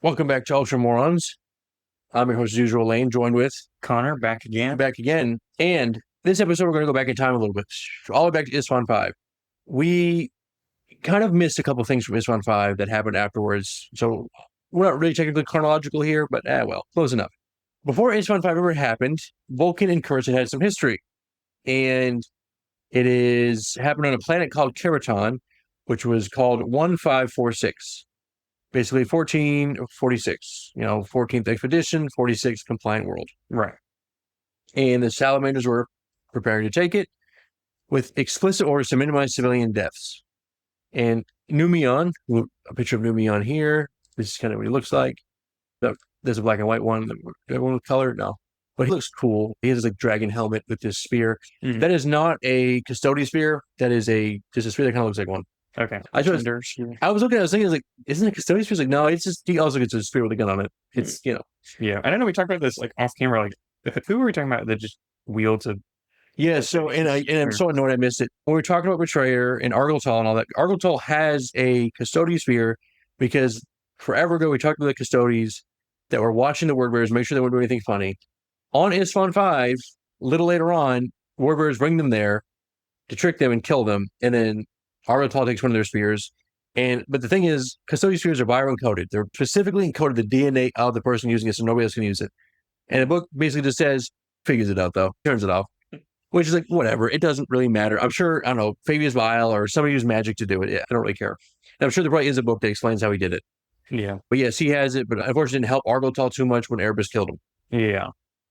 Welcome back to Ultra Morons. I'm your host, as usual, Lane, joined with Connor, back again. And this episode, we're going to go back in time a little bit, all the way back to Isstvan 5. We kind of missed a couple things from Isstvan 5 that happened afterwards. So we're not really technically chronological here, but close enough. Before Isstvan 5 ever happened, Vulkan and Curze had some history. And it is happened on a planet called Kharataan, which was called 1546. Basically 1446, 14th expedition, 46 compliant world. Right. And the salamanders were preparing to take it with explicit orders to minimize civilian deaths. And Numion, a picture of Numion here. This is kind of what he looks like. There's a black and white one. The one with color? No. But he looks cool. He has a dragon helmet with this spear. Mm-hmm. That is not a custodian spear. That is just a spear that kind of looks like one. Okay. I was thinking, like, isn't it custodian spear? Like, no, it's just, he also gets a spear with a gun on it. It's, Yeah. I don't know. We talked about this like off camera. Like, who were we talking about that just wields a. Yeah. So, and I'm so annoyed I missed it. When we were talking about Betrayer and Argoltal and all that, Argoltal has a custodian spear because forever ago we talked to the custodians that were watching the word bearers, make sure they weren't doing anything funny. On Isstvan 5, a little later on, word bearers bring them there to trick them and kill them. And then Argoltal takes one of their spears. But the thing is, custodian spears are bioencoded. They're specifically encoded the DNA of the person using it so nobody else can use it. And the book basically just says, figures it out though, turns it off. Which is like, whatever, it doesn't really matter. I'm sure, I don't know, Fabius Vile or somebody used magic to do it. Yeah, I don't really care. And I'm sure there probably is a book that explains how he did it. Yeah. But yes, he has it, but unfortunately didn't help Argoltal too much when Erebus killed him. Yeah.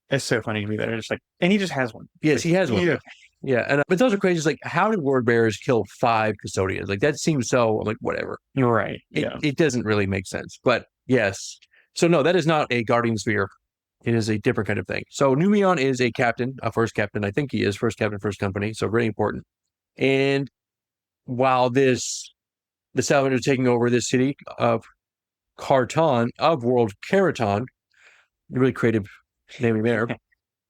It's so funny to me that it's like, and he just has one. Yes, he has one. Yeah. And but those are crazy. It's like, how did word bearers kill 5 custodians? Like, that seems so, like, whatever. You're right. Yeah. It doesn't really make sense. But yes. So no, that is not a guardian sphere. It is a different kind of thing. So Numion is a captain, a first captain. I think he is first captain, first company. So very important. And while the Salamanders are taking over this city of Kharataan, of world Kharataan, really creative naming there,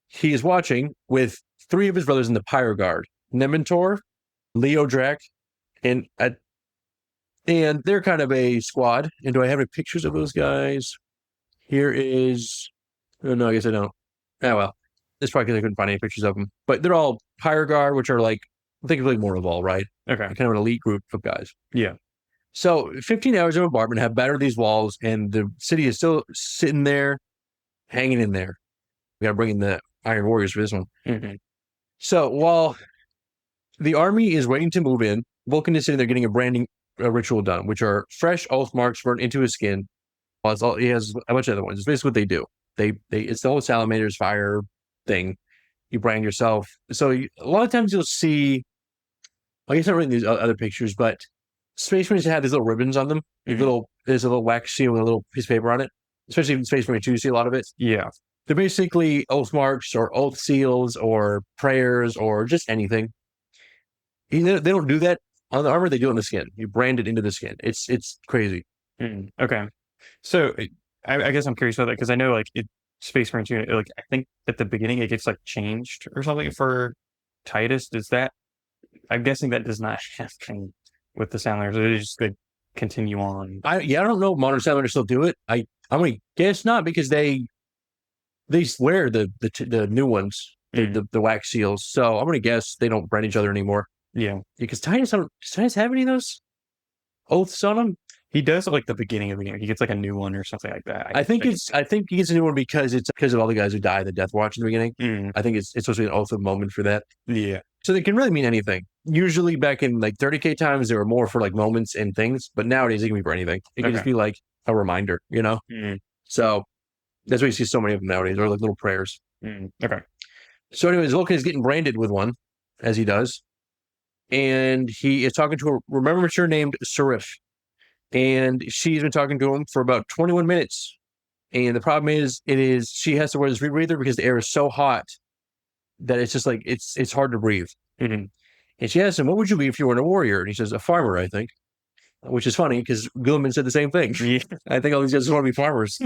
he is watching with 3 of his brothers in the Pyre Guard, Nementor, Leodrak, and they're kind of a squad. And do I have any pictures of those guys? Here is... Oh, no, I guess I don't. Oh, well. That's probably because I couldn't find any pictures of them. But they're all Pyre Guard, which are like, think of like Mortal right? Okay. Kind of an elite group of guys. Yeah. So 15 hours of bombardment have battered these walls, and the city is still sitting there, hanging in there. We got to bring in the Iron Warriors for this one. Mm-hmm. So while the army is waiting to move in, Vulkan is sitting there getting a branding ritual done, which are fresh oath marks burned into his skin. Well, he has a bunch of other ones. It's basically what they do. It's the whole Salamander's fire thing. You brand yourself. So a lot of times you'll see, I guess not really these other pictures, but Space Marines have these little ribbons on them. Mm-hmm. There's a little wax seal with a little piece of paper on it. Especially in Space Marine 2, you see a lot of it. Yeah. They're basically oath marks or oath seals or prayers or just anything. They don't do that on the armor. They do it on the skin. You brand it into the skin. It's crazy. Okay. So I guess I'm curious about that because I know like Space Marine 2, like I think at the beginning it gets like changed or something for Titus. Does that? I'm guessing that does not happen with the Salamanders. They just like continue on. I don't know if modern Salamanders still do it. I'm gonna guess not because they wear the new ones, the wax seals. So I'm gonna guess they don't brand each other anymore. Yeah, because Titus have any of those oaths on him? He does at like the beginning of the game. He gets like a new one or something like that. I think he gets a new one because it's because of all the guys who die in the Death Watch in the beginning. I think it's supposed to be an oath of moment for that. Yeah. So they can really mean anything. Usually back in like 30K times, they were more for like moments and things, but nowadays it can be for anything. It can just be like a reminder, So that's why you see so many of them nowadays, or like little prayers. Okay. So anyways, Vulkan is getting branded with one, as he does. And he is talking to a Remembrancer named Serif. And she's been talking to him for about 21 minutes. And the problem is, she has to wear this rebreather because the air is so hot that it's just like, it's hard to breathe. Mm-hmm. And she asks him, what would you be if you weren't a warrior? And he says, a farmer, I think. Which is funny because Gilman said the same thing. Yeah. I think all these guys want to be farmers.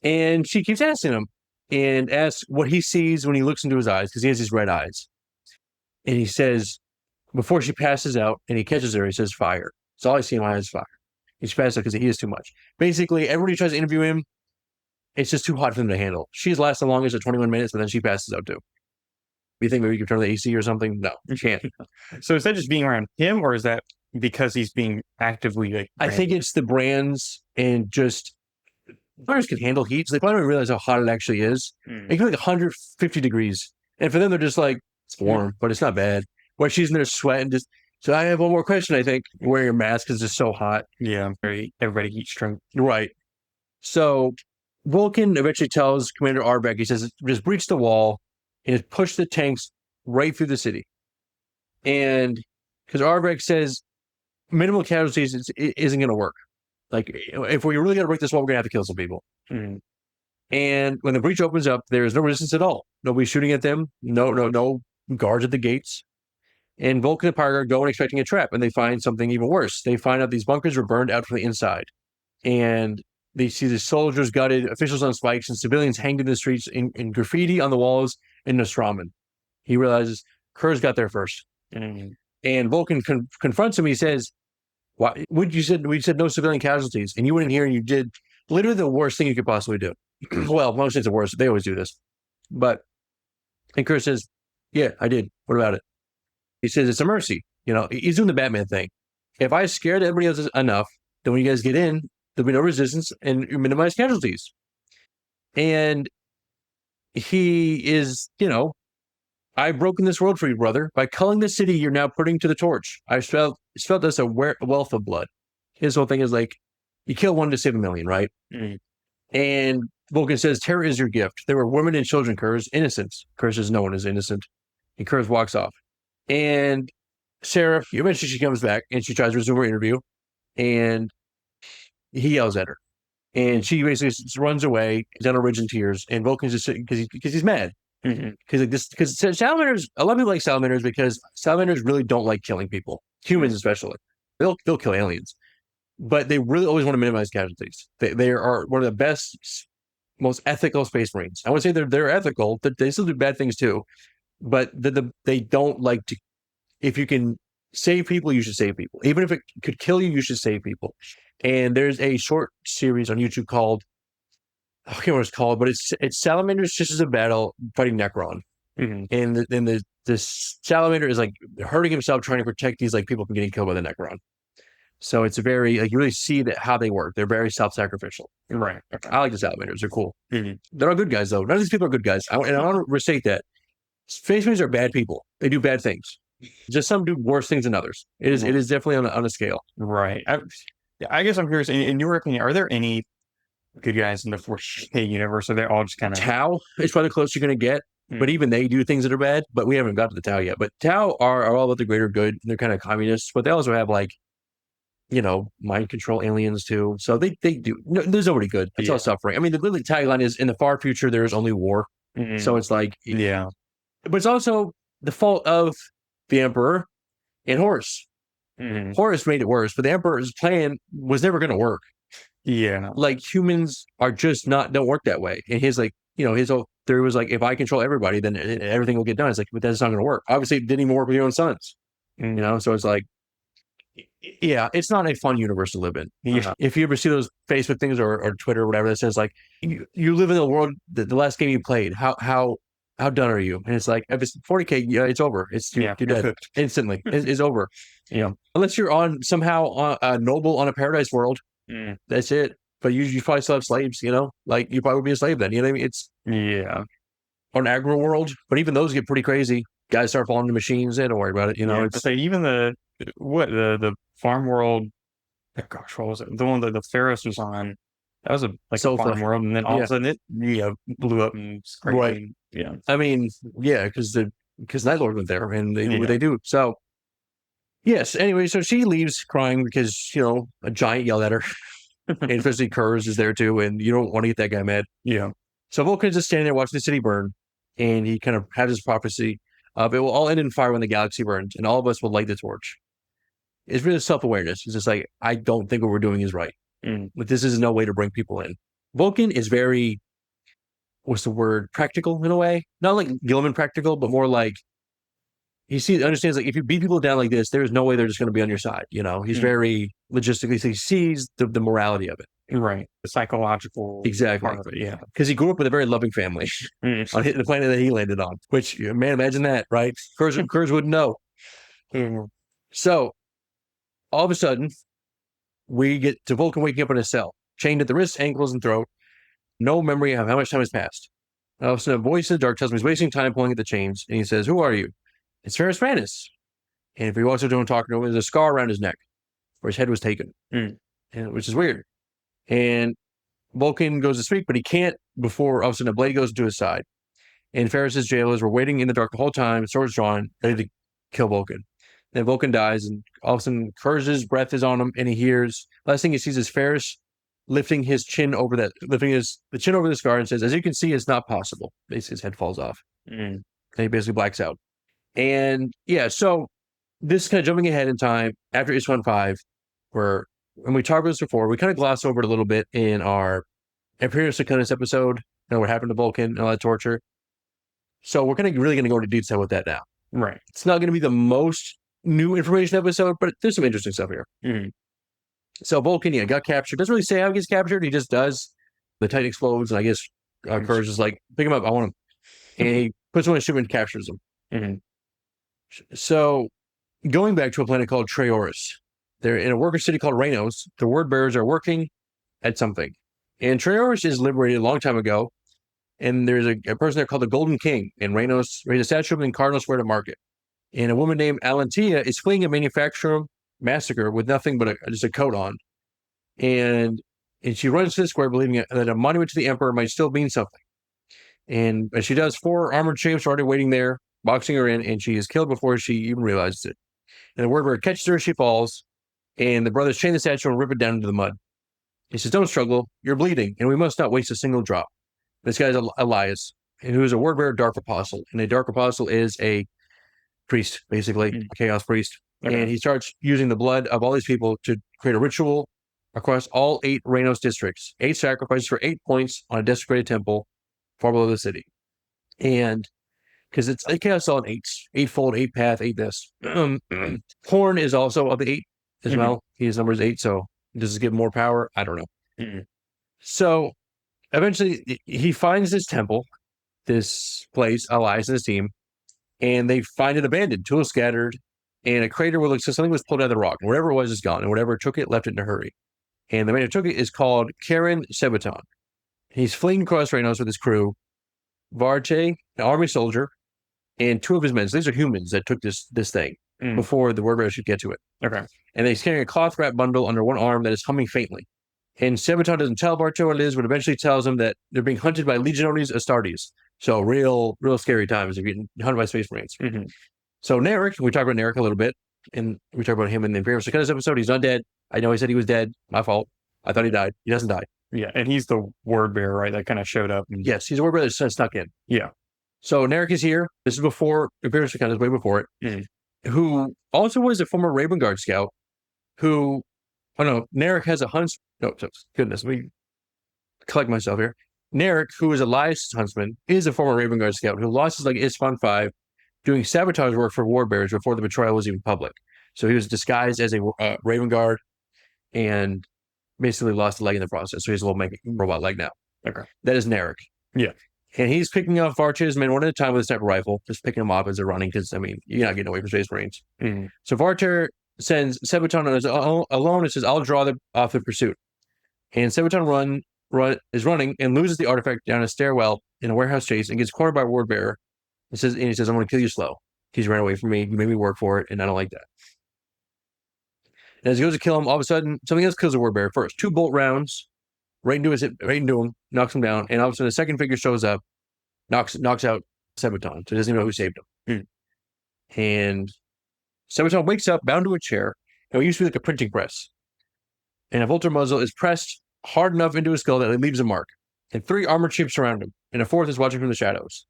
And she keeps asking him and asks what he sees when he looks into his eyes because he has these red eyes. And he says, before she passes out and he catches her, he says, fire. So all I see in my eyes is fire. He's passes out because he is too much. Basically, everybody tries to interview him. It's just too hot for them to handle. She's lasted the longest at 21 minutes, but then she passes out too. You think maybe you could turn the AC or something? No, you can't. So is that just being around him, or is that because he's being actively like? I think it's the brands and just players can handle heat, so they probably don't realize how hot it actually is. It can be like 150 degrees, and for them they're just like it's warm, but it's not bad. Where she's in there sweating, just so I have one more question. I think wearing a mask is just so hot. Yeah, everybody heat stroke. Right. So Vulkan eventually tells Commander Arbeck, he says, just breach the wall and push the tanks right through the city. And because Arbeck says minimal casualties isn't going to work. Like, if we're really going to break this wall, we're going to have to kill some people. Mm-hmm. And when the breach opens up, there's no resistance at all. Nobody's shooting at them. No guards at the gates. And Vulkan and Pyre go in expecting a trap, and they find something even worse. They find out these bunkers were burned out from the inside. And they see the soldiers gutted, officials on spikes, and civilians hanged in the streets in graffiti on the walls in Nostraman. He realizes Curze got there first. Mm-hmm. And Vulkan confronts him. He says, "Why? We said no civilian casualties, and you went in here and you did literally the worst thing you could possibly do." Well, most things are worse. They always do this. And Curze says, "Yeah, I did. What about it?" He says, "It's a mercy." He's doing the Batman thing. If I scared everybody else enough, then when you guys get in, there'll be no resistance and you minimize casualties. And he is, I've broken this world for you, brother. By culling the city, you're now putting to the torch. I felt this a wealth of blood. His whole thing is like, you kill one to save a million, right? Mm-hmm. And Vulkan says, terror is your gift. There were women and children, Curze, innocents. Curze says, no one is innocent. And Curze walks off. And Sarah, eventually she comes back and she tries to resume her interview. And he yells at her. And she basically just runs away, down a ridge in tears. And Vulkan's just sitting because he's mad. Because salamanders, a lot of people like salamanders because salamanders really don't like killing people, humans especially. They'll kill aliens, but they really always want to minimize casualties. They are one of the best, most ethical space marines. I would say they're ethical. They still do bad things too, but they don't like to. If you can save people, you should save people. Even if it could kill you, you should save people. And there's a short series on YouTube called, I can't remember what it's called, but it's Salamander's Sisters of Battle fighting Necron. Mm-hmm. And then the Salamander is like hurting himself trying to protect these like people from getting killed by the Necron. So it's a very like you really see that how they work. They're very self-sacrificial. Right. Okay. I like the Salamanders. They're cool. Mm-hmm. They're not good guys though. None of these people are good guys. And I want to restate that. Space Marines are bad people. They do bad things. Just some do worse things than others. It is definitely on a scale. Right. I guess I'm curious. In your opinion, are there any good guys in the 40K universe? Are they all just kind of Tau is probably the closest you're going to get, but even they do things that are bad. But we haven't got to the Tau yet. But Tau are all about the greater good. They're kind of communists, but they also have like, mind control aliens too. So they do. No, there's nobody good. It's all suffering. I mean, the literally tagline is in the far future there is only war. Mm-hmm. So it's like but it's also the fault of the Emperor and Horus. Mm-hmm. Horus made it worse, but the Emperor's plan was never going to work. Yeah. Like humans are just don't work that way. And his his whole theory was like, if I control everybody, then everything will get done. It's like, but that's not going to work. Obviously, it didn't even work with your own sons. Mm-hmm. So it's like, yeah, it's not a fun universe to live in. If you ever see those Facebook things or Twitter or whatever that says like, you live in a world that the last game you played, how done are you? And it's like, if it's 40K, it's over. You're dead instantly. It's over. Unless you're on somehow noble on a paradise world, that's it. But you probably still have slaves. Like you probably would be a slave then. You know what I mean? It's on aggro world, but even those get pretty crazy. Guys start falling into machines. They don't worry about it. It's like even the farm world. Gosh, what was it? The one that the Pharaohs was on. That was a farm world, and then all of a sudden it blew up and right. I mean, because Night Lord went there and they do what they do. So yes. Anyway, so she leaves crying because a giant yelled at her, and especially Curze is there too, and you don't want to get that guy mad. Yeah. So Vulkan's just standing there watching the city burn, and he kind of has his prophecy of it will all end in fire when the galaxy burns, and all of us will light the torch. It's really self-awareness. It's just like, I don't think what we're doing is right. But this is no way to bring people in. Vulkan is very, what's the word, practical in a way? Not like Gilman practical, but more like understands, like, if you beat people down like this, there's no way they're just going to be on your side. He's very logistically, so he sees the morality of it. Right. The psychological Exactly. part of it, yeah. Because he grew up with a very loving family on the planet that he landed on, which, man, imagine that, right? Curze wouldn't know. So, all of a sudden, we get to Vulkan waking up in a cell, chained at the wrists, ankles, and throat. No memory of how much time has passed. All of a sudden, a voice in the dark tells him he's wasting time pulling at the chains, and he says, "Who are you?" "It's Ferris Manus." And if he walks up to him talking to him, there's a scar around his neck where his head was taken, which is weird. And Vulkan goes to speak, but he can't before all of a sudden a blade goes into his side. And Ferris's jailers were waiting in the dark the whole time, swords drawn, ready to kill Vulkan. Then Vulkan dies, and all of a sudden Curze's breath is on him, and he hears, last thing he sees is Ferris lifting the chin over the scar, and says, "As you can see, it's not possible." Basically, his head falls off. And he basically blacks out. And yeah, so this is kind of jumping ahead in time after Isstvan 5, where, when we talked about this before, we kind of glossed over it a little bit in our Imperial Secundus episode, what happened to Vulkan and all that torture. So we're really going to go into detail with that now. Right. It's not going to be the most new information episode, but there's some interesting stuff here. So Vulkan, got captured. Doesn't really say how he gets captured. He just does. The Titan explodes, and I guess Curze is like, "Pick him up. I want him." And he puts him in a ship and captures him. So, going back to a planet called Traoris, they're in a worker city called Reynos. The word bearers are working at something. And Traoris is liberated a long time ago. And there's a person there called the Golden King in Reynos, raised a statue of him in Cardinal Square to market. And a woman named Alantia is fleeing a manufacturer massacre with nothing but just a coat on. And she runs to the square, believing that a monument to the Emperor might still mean something. And as she does, 4 armored shapes are already waiting there, boxing her in, and she is killed before she even realizes it. And the word bearer catches her as she falls, and the brothers chain the statue and rip it down into the mud. He says, "Don't struggle, you're bleeding, and we must not waste a single drop." This guy's Elias, who is a word bearer dark apostle. And a dark apostle is a priest, basically, a chaos priest. Okay. And he starts using the blood of all these people to create a ritual across all 8 Reynos districts. 8 sacrifices for 8 points on a desecrated temple far below the city. And because it's a chaos all in 8s, 8-fold, 8 path, 8 this. Horn is also of the 8 as well. His number is 8, so does it give more power? I don't know. So eventually he finds this temple, this place, Elias and his team, and they find it abandoned, tools scattered, and a crater where it looks like something was pulled out of the rock. And whatever it was is gone, and whatever took it left it in a hurry. And the man who took it is called Karen Sebaton. He's fleeing across Reynos with his crew, Varte, an army soldier, and 2 of his men. So these are humans that took this thing before the word bearer should get to it. Okay. And he's carrying a cloth-wrapped bundle under one arm that is humming faintly. And Sebaton doesn't tell Varte what it is, but eventually tells him that they're being hunted by Legiones Astartes. So real scary times if you're getting hunted by Space Marines. So Narek, we talked about Narek a little bit, and we talked about him in the Imperial Secundus episode. He's not dead. I know he said he was dead. My fault. I thought he died. He doesn't die. Yeah, and he's the word bearer, right? That kind of showed up. Yes, he's a word bearer that snuck in. Yeah. So Narek is here. This is before Imperial Secundus, way before it. Who also was a former Raven Guard scout. Narek has a hunts. No, goodness, let me collect myself here. Narek, who is Elias' huntsman, is a former Raven Guard scout who lost his leg in Isstvan 5 doing sabotage work for ward bearers before the betrayal was even public. So he was disguised as a Raven Guard and basically lost a leg in the process. So he's a little robot leg now. Okay. That is Narek. Yeah. And he's picking off Varte's men one at a time with a sniper rifle, just picking them off as they're running because, you're not getting away from Space Marines. So Varte sends Sebaton on his own alone and says, "I'll draw off the pursuit." And Sebaton is running and loses the artifact down a stairwell in a warehouse chase and gets cornered by a ward bearer. He says, "I'm going to kill you slow. He's ran away from me. You made me work for it, and I don't like that." And as he goes to kill him, all of a sudden, something else kills the ward bearer first. 2 bolt rounds, right into him, knocks him down, and all of a sudden a second figure shows up, knocks out Sebaton, so he doesn't even know who saved him. And Sebaton wakes up, bound to a chair, and it used to be like a printing press. And a Volter muzzle is pressed hard enough into his skull that it leaves a mark. And 3 armored ships surround him, and a 4th is watching from the shadows.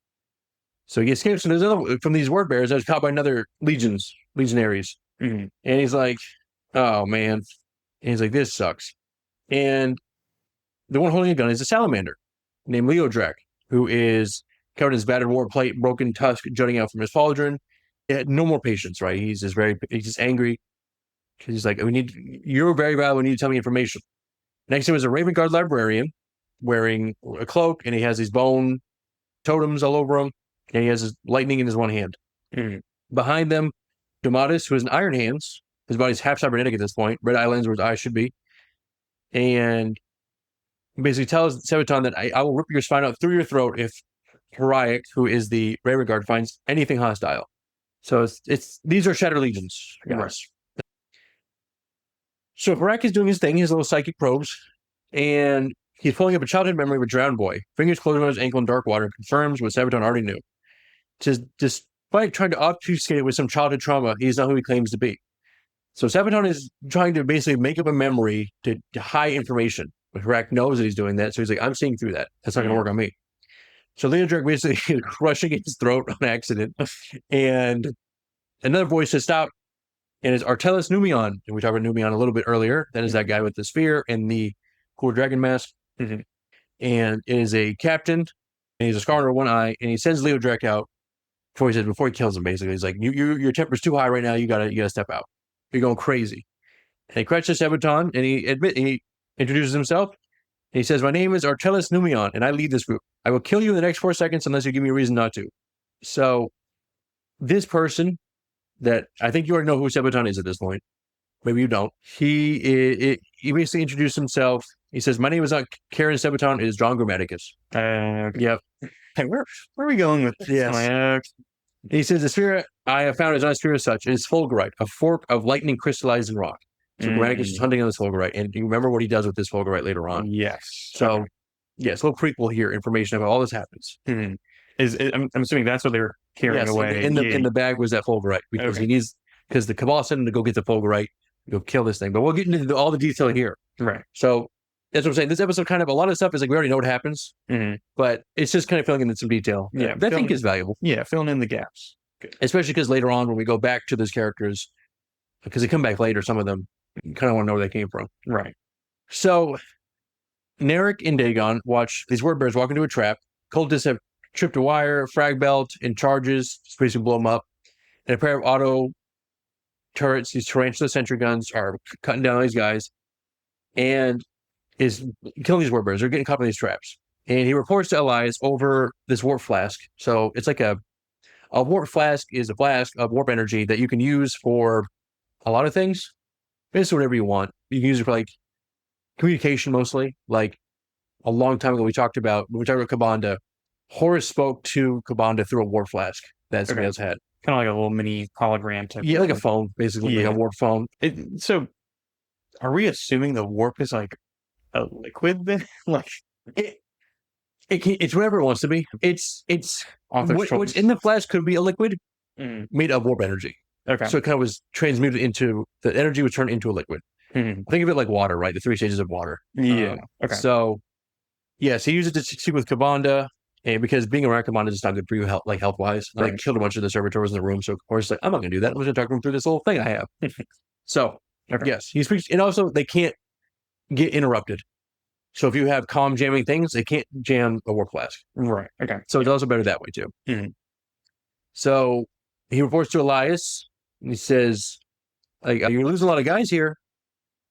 So he escapes from these word bearers that was caught by another legionaries. And he's like, "Oh, man." And he's like, "This sucks." And the one holding a gun is a salamander named Leodrak, who is covered in his battered war plate, broken tusk jutting out from his pauldron. no more patience, right? He's just angry. He's like, you're very valuable. We need to tell me information. Next to him is a Raven Guard librarian wearing a cloak, and he has these bone totems all over him, and he has his lightning in his one hand. Behind them, Domatis, who has an iron hands. His body's half cybernetic at this point. Red eye lens where his eyes should be. And basically tells Sebaton that I will rip your spine out through your throat if Haraik, who is the Raven Guard, finds anything hostile. So these are Shattered Legions, guys. Right. So Haraik is doing his thing, his little psychic probes, and he's pulling up a childhood memory of a drowned boy. Fingers closed on his ankle in dark water, confirms what Sebaton already knew. Despite trying to obfuscate it with some childhood trauma, he's not who he claims to be. So Sebaton is trying to basically make up a memory to hide information. But Haraik knows that he's doing that, so he's like, I'm seeing through that. That's not going to work on me. So Leodric basically is crushing his throat on accident, and another voice says, stop. And it's Artellus Numion. And we talked about Numion a little bit earlier. That is that guy with the spear and the cool dragon mask. And it is a captain, and he's a scar under one eye, and he sends Leodric out before he kills him, basically. He's like, your temper's too high right now, you gotta step out. You're going crazy. And he crutches Sebaton, and he introduces himself, and he says, my name is Artellus Numion, and I lead this group. I will kill you in the next 4 seconds unless you give me a reason not to. So this person that I think you already know who Sebaton is at this point. Maybe you don't. He basically introduced himself. He says, my name is not Karen Sebaton, it is John Grammaticus. Okay. Yep. Hey, where are we going with this? Yes. He says, the sphere I have found is not a sphere as such. It is Fulgurite, a fork of lightning crystallized in rock. So Grammaticus is hunting on this Fulgurite, and you remember what he does with this Fulgurite later on. Yes. So, yes, a little prequel here, information about all this happens. I'm assuming that's what they were carrying away. In the bag was that Fulgurite, because because the Cabal sent him to go get the Fulgurite, go kill this thing. But we'll get into all the detail here. Right. So that's what I'm saying. This episode a lot of stuff is like we already know what happens, but it's just kind of filling in some detail. Yeah, that I think is valuable. Yeah, filling in the gaps. Good. Especially because later on when we go back to those characters, because they come back later, some of them, you kind of want to know where they came from. Right. So Narek and Dagon watch these word bears walk into a trap. Cultists have tripped a wire, frag belt, and charges, just basically blow them up. And a pair of auto turrets, these tarantula sentry guns, are cutting down all these guys and is killing these word bears. They're getting caught in these traps. And he reports to Elias over this warp flask. So it's like a warp flask is a flask of warp energy that you can use for a lot of things. Basically, whatever you want. You can use it for like communication mostly. Like a long time ago, we talked about Kabanda. Horus spoke to Kabanda through a warp flask that somebody else had. Kind of like a little mini hologram type. Yeah, like a phone, basically, like a warp phone. So, are we assuming the warp is like a liquid then? Like it's whatever it wants to be. It's what's in the flask could be a liquid made of warp energy. Okay. So it kind of was transmuted into the energy was turned into a liquid. Think of it like water, right? The 3 stages of water. Yeah. Okay. So yes, he used it to speak with Kabanda. And because being around Kabanda is not good for you, health wise. Right. I killed a bunch of the servitors in the room, so of course, like, I'm not going to do that. I'm just going to talk them through this little thing I have. So, yes, he speaks, and also they can't get interrupted. So if you have calm jamming things, they can't jam a warp flask. Right. Okay. So it's also better that way too. So he reports to Elias, and he says, "Like you're losing a lot of guys here,"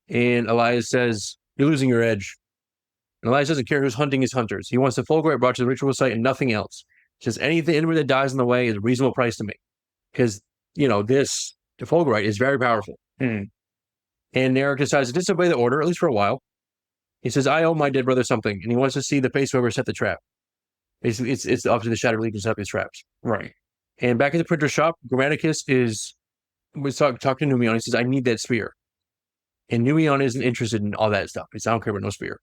and Elias says, "You're losing your edge." And Elias doesn't care who's hunting his hunters. He wants the Fulgurite brought to the ritual site and nothing else. He says anybody that dies in the way is a reasonable price to me. Because, the Fulgurite is very powerful. And Narek decides to disobey the order, at least for a while. He says, I owe my dead brother something, and he wants to see the face whoever set the trap. Basically, it's up to the Shattered Legion to set up these traps. Right. And back at the printer shop, Grammaticus was talking to Numion. He says, I need that spear. And Numion isn't interested in all that stuff. He says, I don't care about no spear.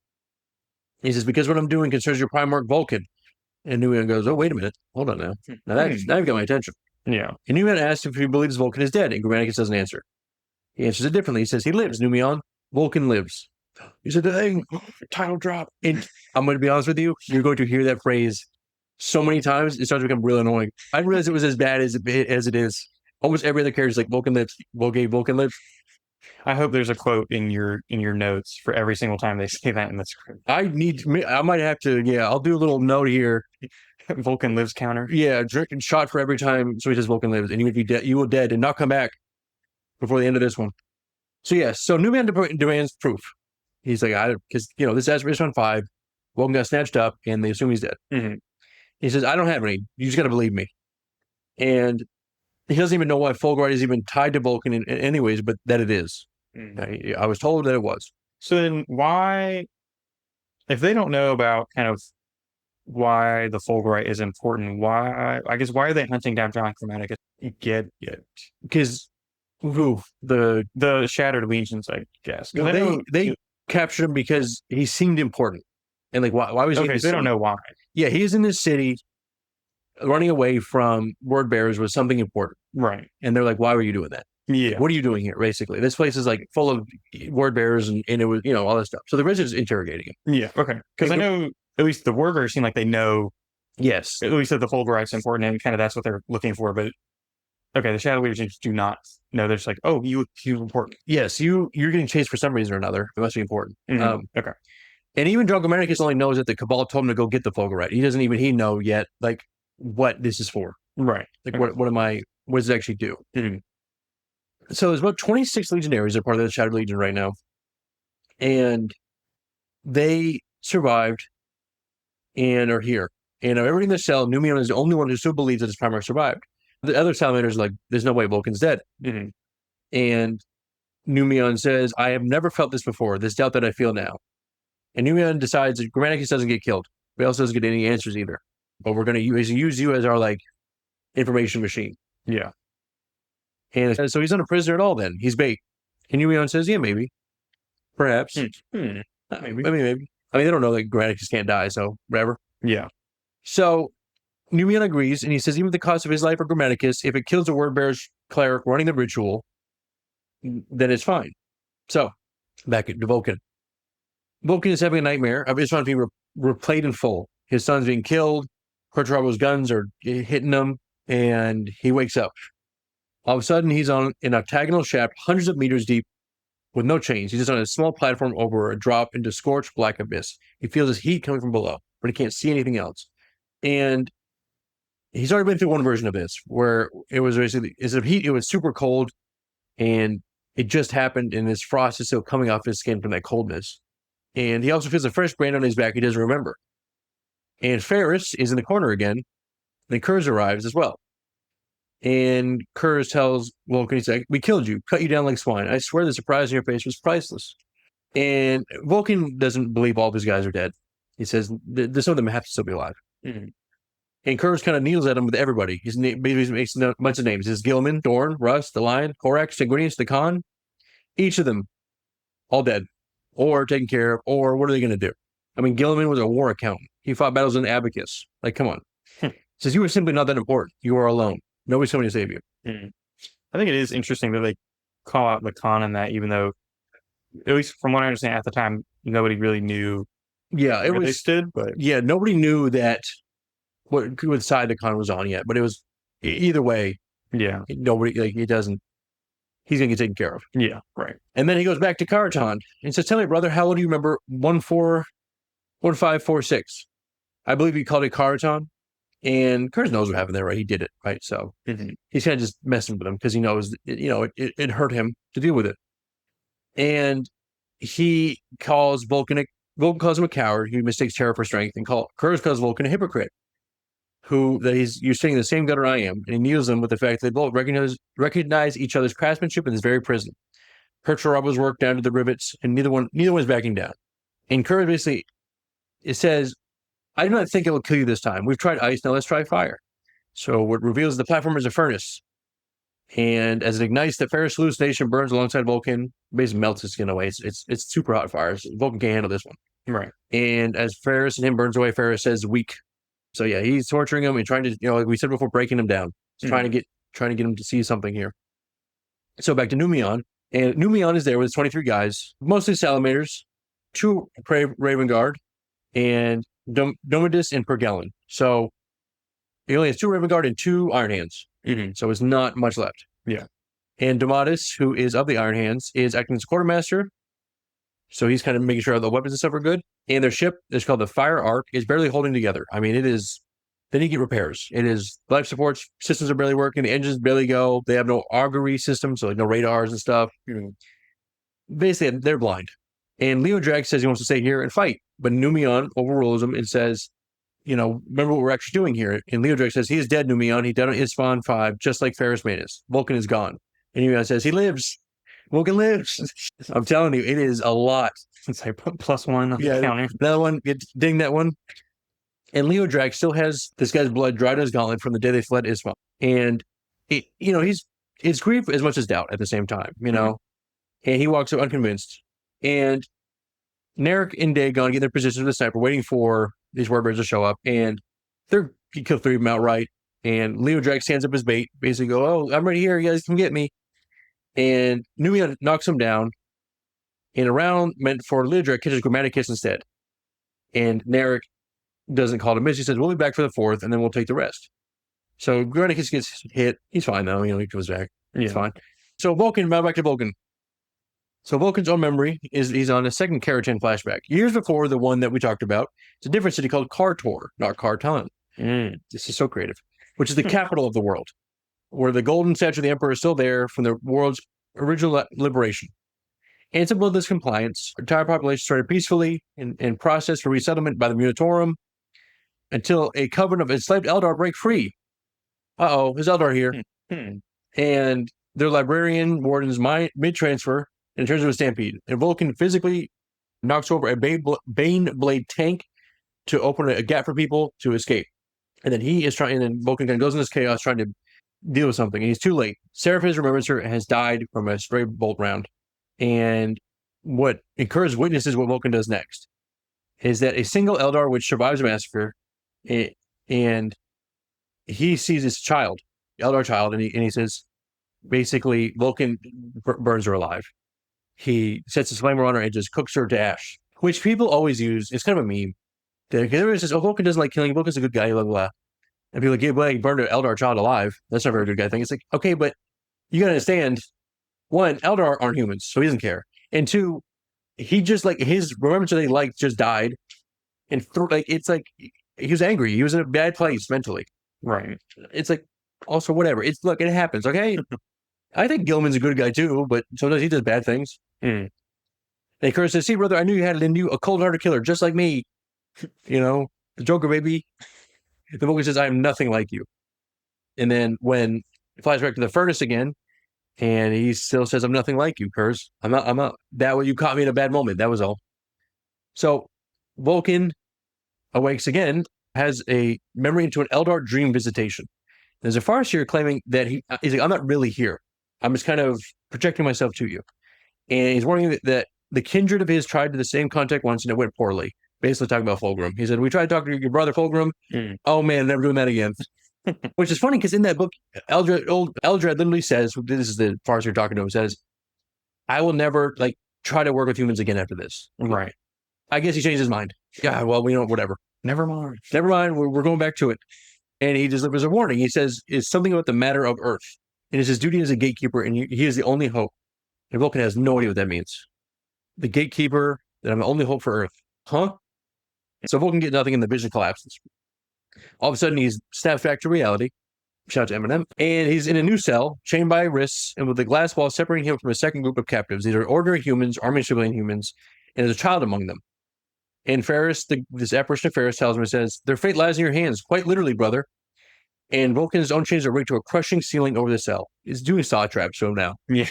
He says, because what I'm doing concerns your Primarch Vulkan. And Numion goes, oh, wait a minute. Hold on now. Now you've got my attention. Yeah. And Numion asks if he believes Vulkan is dead, and Grammaticus doesn't answer. He answers it differently. He says, he lives, Numion. Vulkan lives. He said, dang, title drop. And I'm going to be honest with you, you're going to hear that phrase so many times, it starts to become real annoying. I didn't realize it was as bad as it is. Almost every other character is like, Vulkan lives, Vulkan lives. I hope there's a quote in your notes for every single time they say that in the script. I might have to, I'll do a little note here Vulkan lives counter. Yeah, shot for every time. So he says Vulkan lives, and you would be dead. You will dead and not come back before the end of this one. So yeah, so Newman demands proof. He's like, because this is Aspiration 5. Vulkan got snatched up, and they assume he's dead. Mm-hmm. He says, I don't have any. You just got to believe me. And he doesn't even know why Fulgurite is even tied to Vulkan in anyways, but that it is. Mm-hmm. I was told that it was. So then why, if they don't know about kind of why the Fulgurite is important, why are they hunting down John Grammaticus? Get it. Because the Shattered Legions, I guess. They captured him because he seemed important. And like, why was he? Okay, so they don't know why. Yeah, he's in this city. Running away from word bearers was something important, right? And they're like, "Why were you doing that? Yeah, what are you doing here?" Basically, this place is like full of word bearers, and it was all this stuff. So the Richards is interrogating him. Yeah, okay, because I know at least the word bearers seem like they know. Yes, at least that the Fulgurite's important, and kind of that's what they're looking for. But okay, the Shadow Legions do not know. They're just like, "Oh, you're important." Yes, you're getting chased for some reason or another. It must be important. Mm-hmm. Okay. And even John Grammaticus only knows that the Cabal told him to go get the Fulgurite. He doesn't even know yet, like, what this is for. Right. Like, okay. What does it actually do? Mm-hmm. So there's about 26 legionaries that are part of the Shattered Legion right now. And they survived and are here. And everybody in the cell, Numion is the only one who still believes that his Primarch survived. The other salamanders are like, there's no way Vulkan's dead. Mm-hmm. And Numion says, I have never felt this before, this doubt that I feel now. And Numion decides that Grammaticus doesn't get killed, but he also doesn't get any answers either. But we're going to use you as our, like, information machine. Yeah. And so he's not a prisoner at all then. He's bait. And Numion says, yeah, maybe. Perhaps. Maybe. Maybe. I mean, they don't know that Grammaticus can't die, so whatever. Yeah. So Numion agrees, and he says even at the cost of his life for Grammaticus, if it kills the word bearer's cleric running the ritual, then it's fine. So, back to Vulkan. Vulkan is having a nightmare of Isstvan being replayed in full. His son's being killed. Perpetual's guns are hitting him, and he wakes up. All of a sudden, he's on an octagonal shaft hundreds of meters deep with no chains. He's just on a small platform over a drop into scorched black abyss. He feels his heat coming from below, but he can't see anything else. And he's already been through one version of this, where it was basically, instead of heat, it was super cold, and it just happened, and this frost is still coming off his skin from that coldness. And he also feels a fresh brand on his back he doesn't remember. And Ferris is in the corner again. Then Curze arrives as well. And Curze tells Vulkan, he's like, we killed you, cut you down like swine. I swear the surprise on your face was priceless. And Vulkan doesn't believe all of his guys are dead. He says, some of them have to still be alive. Mm-hmm. And Curze kind of kneels at him with everybody. He makes a bunch of names. He says Gilman, Dorn, Russ, the Lion, Corax, Sanguinius, the Khan. Each of them, all dead. Or taken care of, or what are they going to do? I mean, Gilman was a war accountant. He fought battles in Abacus. Like, come on. Says you were simply not that important. You are alone. Nobody's coming to save you. Mm-hmm. I think it is interesting that they call out the Khan in that, even though, at least from what I understand at the time, nobody really knew. Yeah, they stood, but yeah, nobody knew that what side the Khan was on yet. But it was either way. Yeah, nobody it doesn't. He's going to get taken care of. Yeah, right. And then he goes back to Kharataan and says, tell me, brother, how old do you remember 1546? I believe he called it Kharataan. And Curze knows what happened there, right? He did it, right? So he's kind of just messing with him because he knows, it hurt him to deal with it. And he calls Vulkan calls him a coward. He mistakes terror for strength. And Curze calls Vulkan a hypocrite. You're saying the same gutter I am, and he kneels them with the fact that they both recognize each other's craftsmanship in this very prison. Perpetual was worked down to the rivets, and neither one is backing down. And Curze basically, it says, I do not think it will kill you this time. We've tried ice, now let's try fire. So what reveals the platform is a furnace. And as it ignites, the Ferris hallucination burns alongside Vulkan, basically melts his skin away. It's super hot fire. So Vulkan can't handle this one. Right. And as Ferris and him burns away, Ferris says weak. So yeah, he's torturing him and trying to, like we said before, breaking him down. He's trying to get him to see something here. So back to Numion, and Numion is there with his 23 guys, mostly salamanders, 2 Raven Guard, and Domadus and Pergellan. So he only has 2 Raven Guard and 2 Iron Hands. So it's not much left. Yeah. And Domadus, who is of the Iron Hands, is acting as quartermaster. So he's kind of making sure all the weapons and stuff are good. And their ship is called the Fire Ark, is barely holding together. I mean, it is They need to get repairs. It is life supports systems are barely working. The engines barely go. They have no augury system, so like no radars and stuff. Basically, they're blind. And Leo Drag says he wants to stay here and fight, but Numion overrules him and says, remember what we're actually doing here. And Leo Drag says he is dead, Numion. He died on Isstvan 5, just like Ferrus Manus. Vulkan is gone. And Numion says he lives. Vulkan lives. I'm telling you, it is a lot. It's like +1 on the counter. Another one, ding that one. And Leo Drag still has this guy's blood dried on his gauntlet from the day they fled Isstvan. And, it's grief as much as doubt at the same time, And he walks up unconvinced. And Narek and Dagon get their positions with the sniper, waiting for these warbirds to show up. And he killed 3 of them outright. And Leo Drag stands up his bait, basically go, oh, I'm right here. You guys come get me. And Numion knocks him down. And a round meant for Leo Drag catches Grammaticus instead. And Narek doesn't call it a miss. He says, we'll be back for the 4th, and then we'll take the rest. So Grammaticus gets hit. He's fine, though. He comes back. He's fine. So Vulkan, now back to Vulkan. So Vulkan's own memory he's on a second Kharataan flashback. Years before the one that we talked about. It's a different city called Kartor, not Kharataan. This is so creative. Which is the capital of the world, where the golden statue of the Emperor is still there from the world's original liberation. And to build this compliance, the entire population started peacefully and processed for resettlement by the Munitorum until a coven of enslaved Eldar break free. There's Eldar here. And their librarian wardens mid-transfer and turns into a stampede. And Vulkan physically knocks over a Bane Blade tank to open a gap for people to escape. And then Vulkan kind of goes in this chaos trying to deal with something. And he's too late. Seraph's Remembrancer has died from a stray bolt round. And what Curze witnesses what Vulkan does next is that a single Eldar which survives a massacre, and he sees his child, Eldar child, and he says, basically, Vulkan burns her alive. He sets his flamer on her and just cooks her to ash, which people always use. It's kind of a meme. Everyone says, Vulkan doesn't like killing. Vulkan's a good guy, blah, blah, blah. And people are like, yeah, well, he burned an Eldar child alive. That's not a very good guy thing. It's like, okay, but you got to understand, 1, Eldar aren't humans, so he doesn't care. And 2, he just his Remembrancer that he liked just died. And it's like, he was angry. He was in a bad place mentally. Right. It's like, also whatever. It happens, okay? I think Gilman's a good guy too, but sometimes he does bad things. And Curze says, see, brother, I knew you had it in you, a cold-hearted killer, just like me. The Joker, baby. The Vulkan says, I am nothing like you. And then when he flies back to the furnace again, and he still says, I'm nothing like you, Curze. I'm not. That way you caught me in a bad moment. That was all. So Vulkan awakes again, has a memory into an Eldar dream visitation. There's a Farseer claiming that he's like, I'm not really here. I'm just kind of projecting myself to you. And he's warning that the kindred of his tried to the same contact once and it went poorly. Basically talking about Fulgurite. He said, we tried to talk to your brother Fulgurite. Oh man, never doing that again. Which is funny because in that book, Eldrad literally says, this is the Farseer talking to him, says, I will never try to work with humans again after this. Right. I guess he changed his mind. Yeah, well, whatever. Never mind. We're going back to it. And he delivers a warning. He says, it's something about the matter of Earth. It is his duty as a gatekeeper, and he is the only hope. And Vulkan has no idea what that means. The gatekeeper, that I'm the only hope for Earth. Huh? So Vulkan gets nothing and the vision collapses. All of a sudden, he's snapped back to reality. Shout out to Eminem. And he's in a new cell, chained by wrists, and with a glass wall separating him from a second group of captives. These are ordinary humans, army civilian humans, and there's a child among them. And Ferrus, this apparition of Ferrus tells him, it says, their fate lies in your hands, quite literally, brother. And Vulkan's own chains are rigged to a crushing ceiling over the cell. He's doing saw traps to him now. Yeah.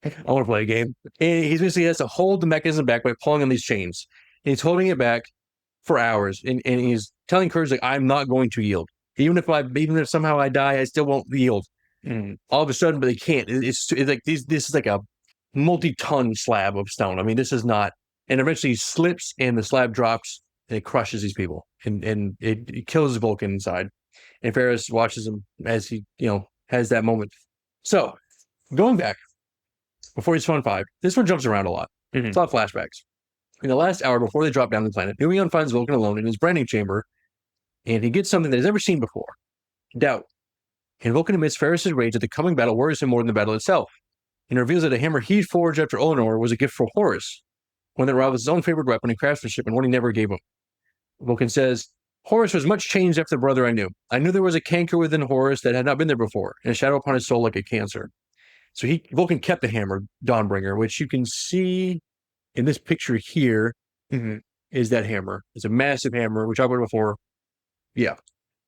I want to play a game. And he basically has to hold the mechanism back by pulling on these chains. And he's holding it back for hours. And he's telling Curze, I'm not going to yield. Even if somehow I die, I still won't yield. All of a sudden, but they can't. It's like this is like a multi-ton slab of stone. I mean, this is not. And eventually he slips and the slab drops and it crushes these people. And it kills Vulkan inside. And Ferrus watches him as he, has that moment. So, going back, before Isstvan 5, this one jumps around a lot. It's a lot of flashbacks. In the last hour before they drop down the planet, Numion finds Vulkan alone in his branding chamber, and he gets something that he's never seen before. Doubt. And Vulkan admits Ferrus' rage at the coming battle worries him more than the battle itself, and reveals that a hammer he forged after Olenor was a gift for Horus, one that rivals his own favorite weapon in craftsmanship and one he never gave him. Vulkan says, Horus was much changed after the brother I knew. I knew there was a canker within Horus that had not been there before, and a shadow upon his soul like a cancer. So Vulkan kept the hammer, Dawnbringer, which you can see in this picture here. Is that hammer. It's a massive hammer, which I've heard before. Yeah.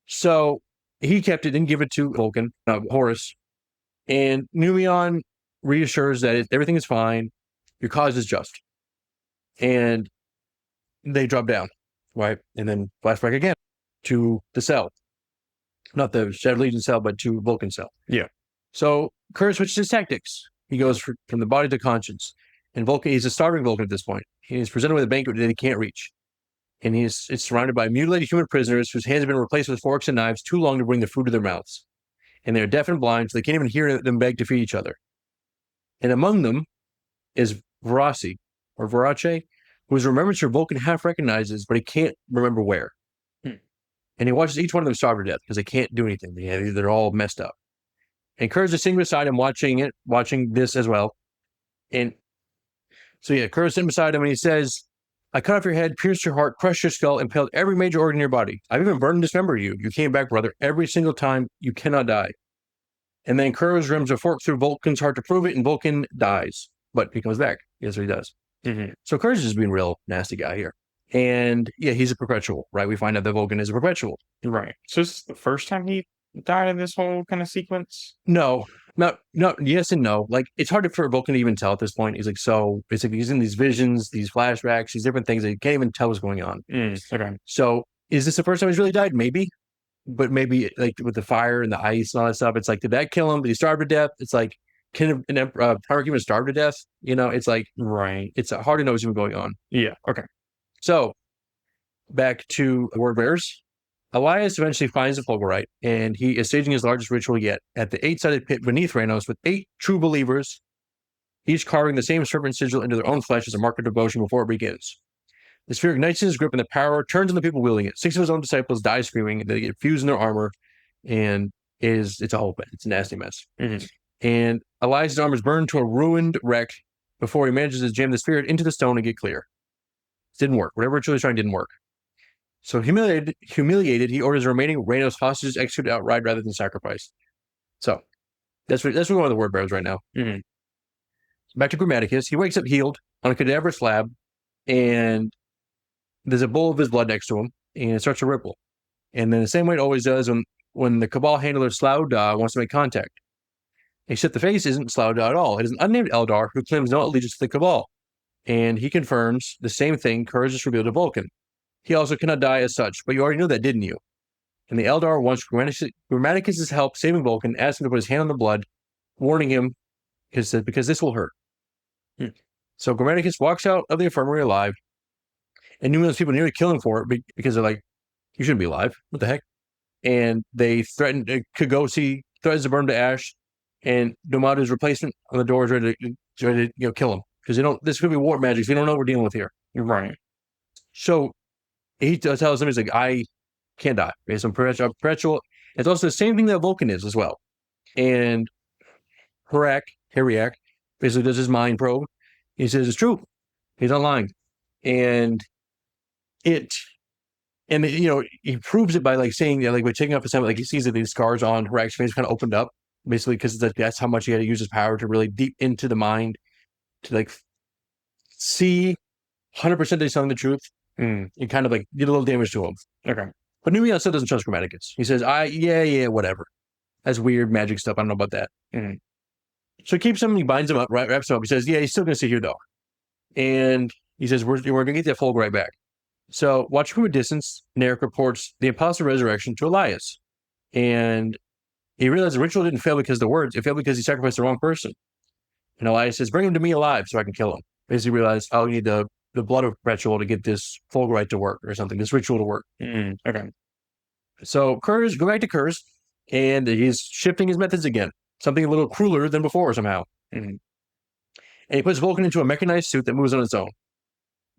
So he kept it, didn't give it to Vulkan, Horus. And Numion reassures that everything is fine. Your cause is just. And they drop down, right? And then flashback again to the cell. Not the Shadow Legion cell, but to Vulkan cell. Yeah. So Curze switches his tactics. He goes from the body to conscience. And Vulkan, he's a starving Vulkan at this point. He's presented with a banquet that he can't reach. And it's surrounded by mutilated human prisoners whose hands have been replaced with forks and knives too long to bring the food to their mouths. And they're deaf and blind, so they can't even hear them beg to feed each other. And among them is Verace, whose Remembrancer Vulkan half recognizes, but he can't remember where. And he watches each one of them starve to death because they can't do anything. They're all messed up. And Curze is sitting beside him watching this as well. And so Curze sitting beside him and he says, I cut off your head, pierced your heart, crushed your skull, impaled every major organ in your body. I've even burned and dismembered you. You came back, brother, every single time. You cannot die. And then Curze rams a fork through Vulkan's heart to prove it, and Vulkan dies. But he comes back. Yes, he does. So Curze is being a real nasty guy here. And he's a perpetual, right? We find out that Vulkan is a perpetual. Right. So this is the first time he died in this whole kind of sequence? No, yes and no. Like, it's hard for Vulkan to even tell at this point. He's like, he's in these visions, these flashbacks, these different things that he can't even tell what's going on. Okay. So is this the first time he's really died? Maybe. But maybe like with the fire and the ice and all that stuff, it's like, did that kill him? Did he starve to death? It's like, can an Tyrant even starve to death? It's like, right. It's hard to know what's even going on. Yeah. Okay. So back to Word Bearers. Elias eventually finds the Fulgurite, and he is staging his largest ritual yet at the 8-sided pit beneath Reynos with 8 true believers, each carving the same serpent sigil into their own flesh as a mark of devotion before it begins. The sphere ignites his grip, and the power turns on the people wielding it. 6 of his own disciples die screaming. They get fused in their armor, and it's a whole it's a nasty mess. And Elias' armor is burned to a ruined wreck before he manages to jam the spirit into the stone and get clear. It didn't work. Whatever ritual he's trying didn't work. So humiliated, he orders the remaining Reynos hostages executed outright rather than sacrificed. So that's one of the Word Bearers right now. Back to Grammaticus. He wakes up healed on a cadaver slab, and there's a bowl of his blood next to him, and it starts to ripple. And then the same way it always does when the Cabal handler Slough Da wants to make contact. Except the face isn't Slough Da at all. It is an unnamed Eldar who claims no allegiance to the Cabal. And he confirms the same thing Curze revealed to Vulkan. He also cannot die as such, but you already knew that, didn't you? And the Eldar wants Grammaticus' help saving Vulkan, asking him to put his hand on the blood, warning him because this will hurt. So Grammaticus walks out of the infirmary alive, and numerous people nearly kill him for it because they're like, you shouldn't be alive. What the heck? And they threaten, Kagosi threatens to burn him to ash, and Domado's replacement on the door is ready to kill him. Because this could be war magic, so we don't know what we're dealing with here. Right. So he tells him, he's like, I can't die. Based on perpetual. It's also the same thing that Vulkan is as well. And Heriak basically does his mind probe. He says it's true. He's not lying. And he proves it by like saying, like by taking off his helmet, like he sees that these scars on Heriak's face kind of opened up, basically because that's how much he had to use his power to really deep into the mind to like see 100% that he's telling the truth. And kind of like did a little damage to him. Okay. But Numion still doesn't trust Grammaticus. He says, whatever. That's weird magic stuff. I don't know about that. So he keeps him, he binds him up, wraps him up. He says, he's still going to sit here though. And he says, we're going to get that Fulgurite back. So watching from a distance, Narek reports the imposter resurrection to Elias. And he realized the ritual didn't fail because of the words. It failed because he sacrificed the wrong person. And Elias says, bring him to me alive so I can kill him. Basically realized, I'll need the blood of Perpetual to get this Fulgurite to work or something, this ritual to work. Okay. So go back to Curze, and he's shifting his methods again. Something a little crueler than before somehow. And he puts Vulkan into a mechanized suit that moves on its own.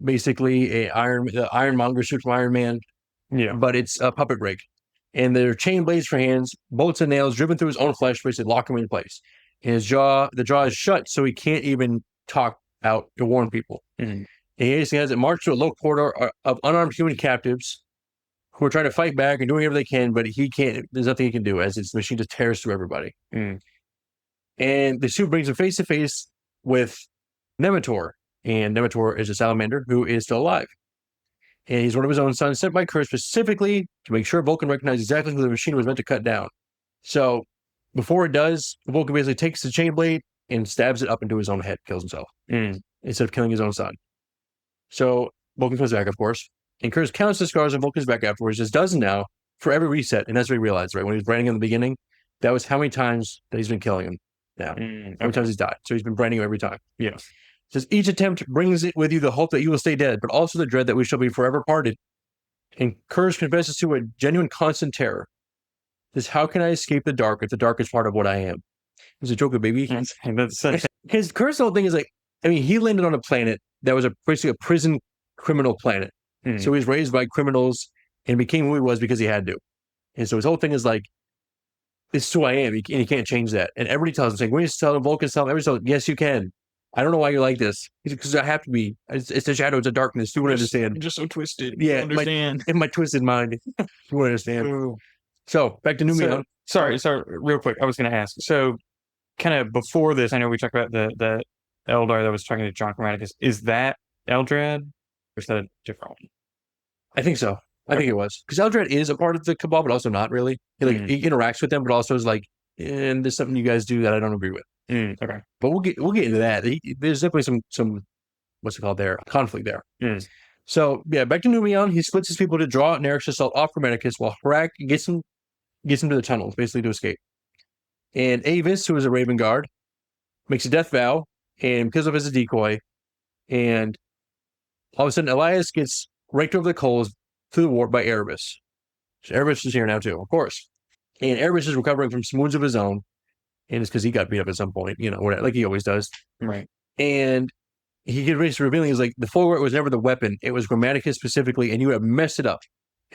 Basically, the ironmonger suit from Iron Man. Yeah. But it's a puppet rig. And there are chain blades for hands, bolts and nails driven through his own flesh, basically lock him in place. And the jaw is shut, so he can't even talk out to warn people. And he basically has it march to a low corridor of unarmed human captives who are trying to fight back and doing whatever they can, but he can't. There's nothing he can do as its machine just tears through everybody. And the suit brings him face to face with Nemetor, and Nemetor is a salamander who is still alive. And he's one of his own sons, sent by Curze specifically to make sure Vulkan recognized exactly who the machine was meant to cut down. So before it does, Vulkan basically takes the chain blade and stabs it up into his own head, kills himself, instead of killing his own son. So Vulkan comes back, of course, and Curze counts the scars on Vulkan's back afterwards, just does now for every reset, and that's what he realized, right? When he was branding in the beginning, that was how many times that he's been killing him now. How many times he's died. So he's been branding him every time. Yeah. Says each attempt brings it with you the hope that you will stay dead, but also the dread that we shall be forever parted. And Curze confesses to a genuine constant terror. Says, how can I escape the dark if the dark is part of what I am? He's a joker, baby. His Curze whole thing is like, I mean, he landed on a planet that was basically a prison criminal planet. So he was raised by criminals and became who he was because he had to. And so his whole thing is like, this is who I am, and you can't change that. And everybody tells him, saying, we need to tell him, Vulcan, tell him, everybody tells him, yes, you can. I don't know why you're like this. Because I have to be. It's the shadow, it's the darkness. You won't understand. You're just so twisted. Yeah, understand. In my twisted mind. You won't understand. Ooh. So, back to Numion. Sorry, real quick. I was going to ask. So, kind of before this, I know we talked about the Eldar that was talking to John Grammaticus. Is that Eldrad? Or is that a different one? I think so. I think it was. Because Eldrad is a part of the Cabal, but also not really. He interacts with them, but also is like, and there's something you guys do that I don't agree with. Okay. But we'll get into that. There's definitely some what's it called there? Conflict there. So yeah, back to Numion. He splits his people to draw Nerix's assault off Grammaticus while Harak gets him to the tunnels, basically to escape. And Avis, who is a Raven Guard, makes a death vow and kills him as a decoy. And all of a sudden, Elias gets raked over the coals through the warp by Erebus. So Erebus is here now too, of course. And Erebus is recovering from some wounds of his own. And it's because he got beat up at some point, like he always does. Right. And he gets revealing, he's like, the Fulgurite was never the weapon. It was Grammaticus specifically, and you have messed it up.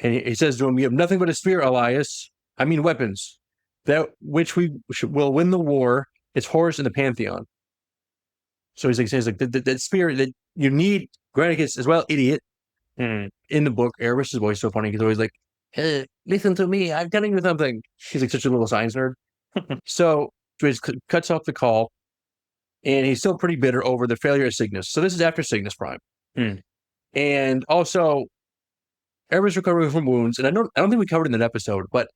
And he says to him, you have nothing but a spear, Elias. I mean weapons. That which will win the war is Horus and the Pantheon. So he's like, that spear that you need Grammaticus as well, idiot. In the book, Erebus' voice is so funny. He's always like, hey, listen to me. I'm telling you something. He's like such a little science nerd. So he cuts off the call, and he's still pretty bitter over the failure of Cygnus. So this is after Cygnus Prime. And also, Erebus recovering from wounds. And I don't think we covered in that episode, but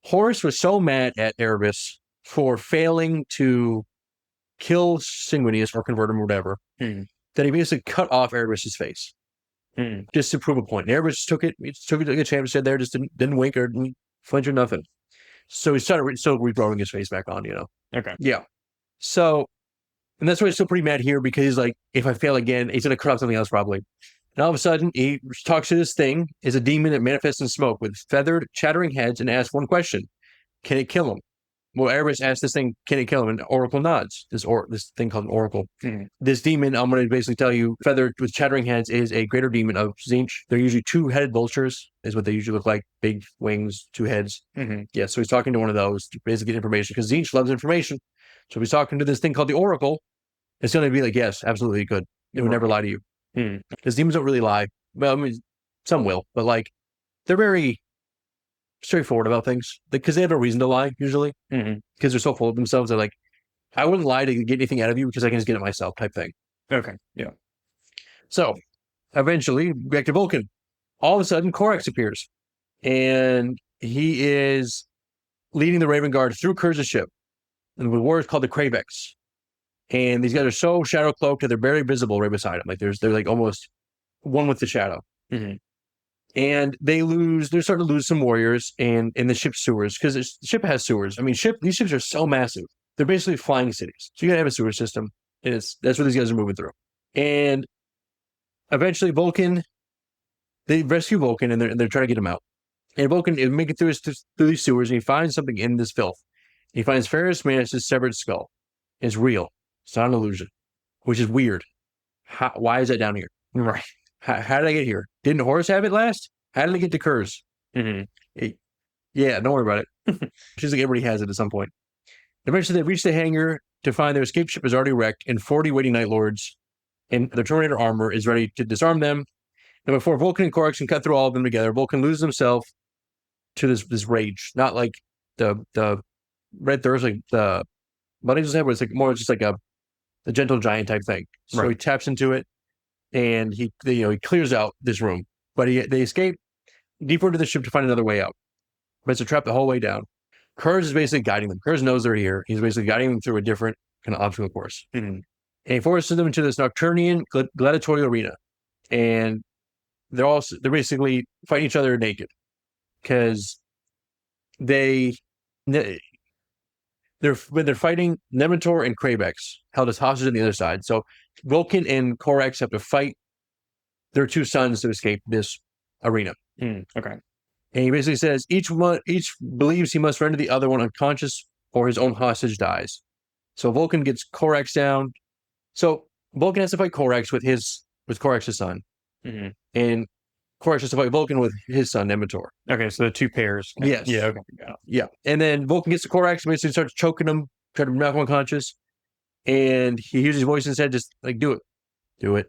Horus was so mad at Erebus for failing to kill Sanguinius or convert him or whatever, that he basically cut off Erebus' face. Just to prove a point. And Erebus took it like a champ, said there, just didn't wink or didn't flinch or nothing. So he started still regrowing his face back on, Okay. Yeah. So, and that's why he's still pretty mad here, because he's like, if I fail again, he's going to cut off something else probably. And all of a sudden, he talks to this thing, is a demon that manifests in smoke with feathered, chattering heads, and asks one question: can it kill him? Well, Erebus asks this thing, can it kill him? And Oracle nods. This thing called an Oracle. This demon, I'm going to basically tell you, feathered with chattering heads, is a greater demon of Tzeentch. They're usually two-headed vultures, is what they usually look like. Big wings, two heads. Yeah, so he's talking to one of those to basically get information, because Tzeentch loves information. So if he's talking to this thing called the Oracle, it's going to be like, yes, absolutely, he could. It would never lie to you. Because demons don't really lie. Well, I mean, some will, but like, they're very straightforward about things, because they have no reason to lie usually, because they're so full of themselves. They're like, I wouldn't lie to get anything out of you because I can just get it myself, type thing. Okay. Yeah. So eventually, back to Vulkan. All of a sudden, Corax appears, and he is leading the Raven Guard through Curze's ship, and the war is called the Kravex. And these guys are so shadow cloaked that they're barely visible right beside him. Like they're like almost one with the shadow. And they're starting to lose some warriors in the ship's sewers, because the ship has sewers. I mean, these ships are so massive. They're basically flying cities. So you got to have a sewer system. And that's what these guys are moving through. And eventually they rescue Vulkan, and they're trying to get him out. And Vulkan is making through these sewers, and he finds something in this filth. He finds Ferrus Manus' severed skull. It's real. It's not an illusion, which is weird. Why is that down here? Right. How did I get here? Didn't Horus have it last? How did I get to Curze? Yeah, don't worry about it. She's like, everybody has it at some point. Eventually, they reach the hangar to find their escape ship is already wrecked, and 40 waiting Night Lords, and the Terminator armor is ready to disarm them. And before Vulkan and Corax can cut through all of them together, Vulkan loses himself to this rage. Not like the Red Thirst, like the what I just said was like more just like the gentle giant type thing. So he taps into it, and he clears out this room. But they escape deeper into the ship to find another way out. But it's a trap the whole way down. Curze is basically guiding them. Curze knows they're here. He's basically guiding them through a different kind of obstacle course. And he forces them into this Nocturnian gladiatorial arena. And they're basically fighting each other naked. Because they're fighting Nemetor and Krabex, held as hostages on the other side. So Vulkan and Corax have to fight their two sons to escape this arena. Okay. And he basically says each believes he must render the other one unconscious or his own hostage dies. So Vulkan gets Corax down. So Vulkan has to fight Corax with Corax's son. And Corax has to fight Vulkan with his son, Nemetor. Okay, so the two pairs. Yes. Yeah, okay. Yeah. And then Vulkan gets to Corax and basically starts choking him, trying to knock him unconscious. And he hears his voice in his head, just like, do it. Do it.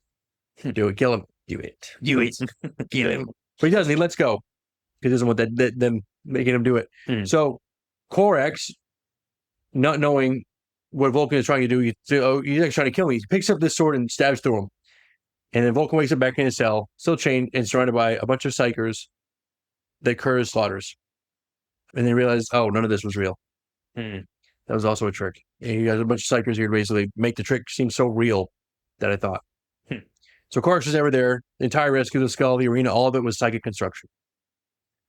Do it. Kill him. Do it. Do it. Kill him. But he doesn't. He lets go. He doesn't want them making him do it. So Corax, not knowing what Vulkan is trying to do, he's actually trying to kill me. He picks up this sword and stabs through him. And then Vulkan wakes up back in his cell, still chained and surrounded by a bunch of psychers that Curze slaughters. And they realize, oh, none of this was real. That was also a trick. And you got a bunch of psychers here to basically make the trick seem so real that I thought. So Corax was ever there. The entire rescue of the skull, the arena, all of it was psychic construction.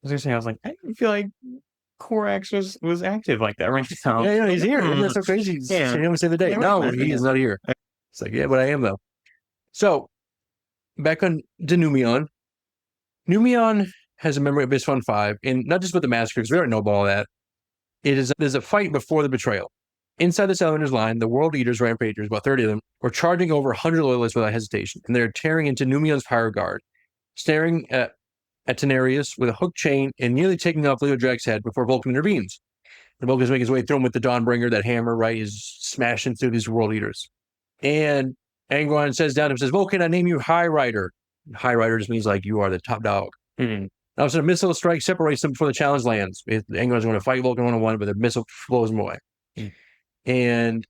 I was like, I feel like Corax was active like that right now. Yeah, he's here. That's so crazy. Yeah. He save the day. No, he is not here. It's like, yeah, but I am though. So back on to Numion. Numion has a memory of Isstvan 5, and not just with the Massacre, because we already know about all that. There's a fight before the Betrayal. Inside the Salamanders line, the World Eaters, Rampagers, about 30 of them, were charging over 100 loyalists without hesitation, and they're tearing into Numion's Fire Guard, staring at Tenarius with a hook chain and nearly taking off Leodrak's head before Vulkan intervenes. And Vulkan's making his way through him with the Dawnbringer, that hammer, right, is smashing through these World Eaters. And Angron says down to him, says, Vulkan, I name you High Rider. High Rider just means like you are the top dog. Now, so a missile strike separates them before the challenge lands. Angron's going to fight Vulkan one-on-one, but the missile blows him away. And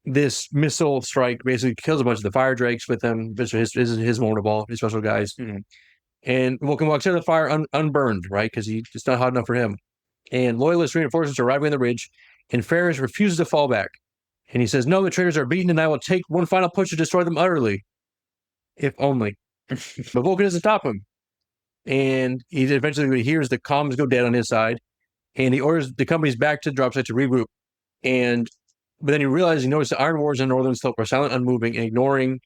this missile strike basically kills a bunch of the fire drakes with them. This is his vulnerable, his special guys. And Vulkan walks out of the fire unburned, right? Because it's not hot enough for him. And loyalist reinforcements are arriving on the ridge, and Ferris refuses to fall back. And he says, no, the traitors are beaten, and I will take one final push to destroy them utterly. If only. But Vulkan doesn't stop him. And he eventually hears the comms go dead on his side, and he orders the companies back to the drop site to regroup. But then he noticed the Iron Wars in Northern Slope are silent, unmoving, and ignoring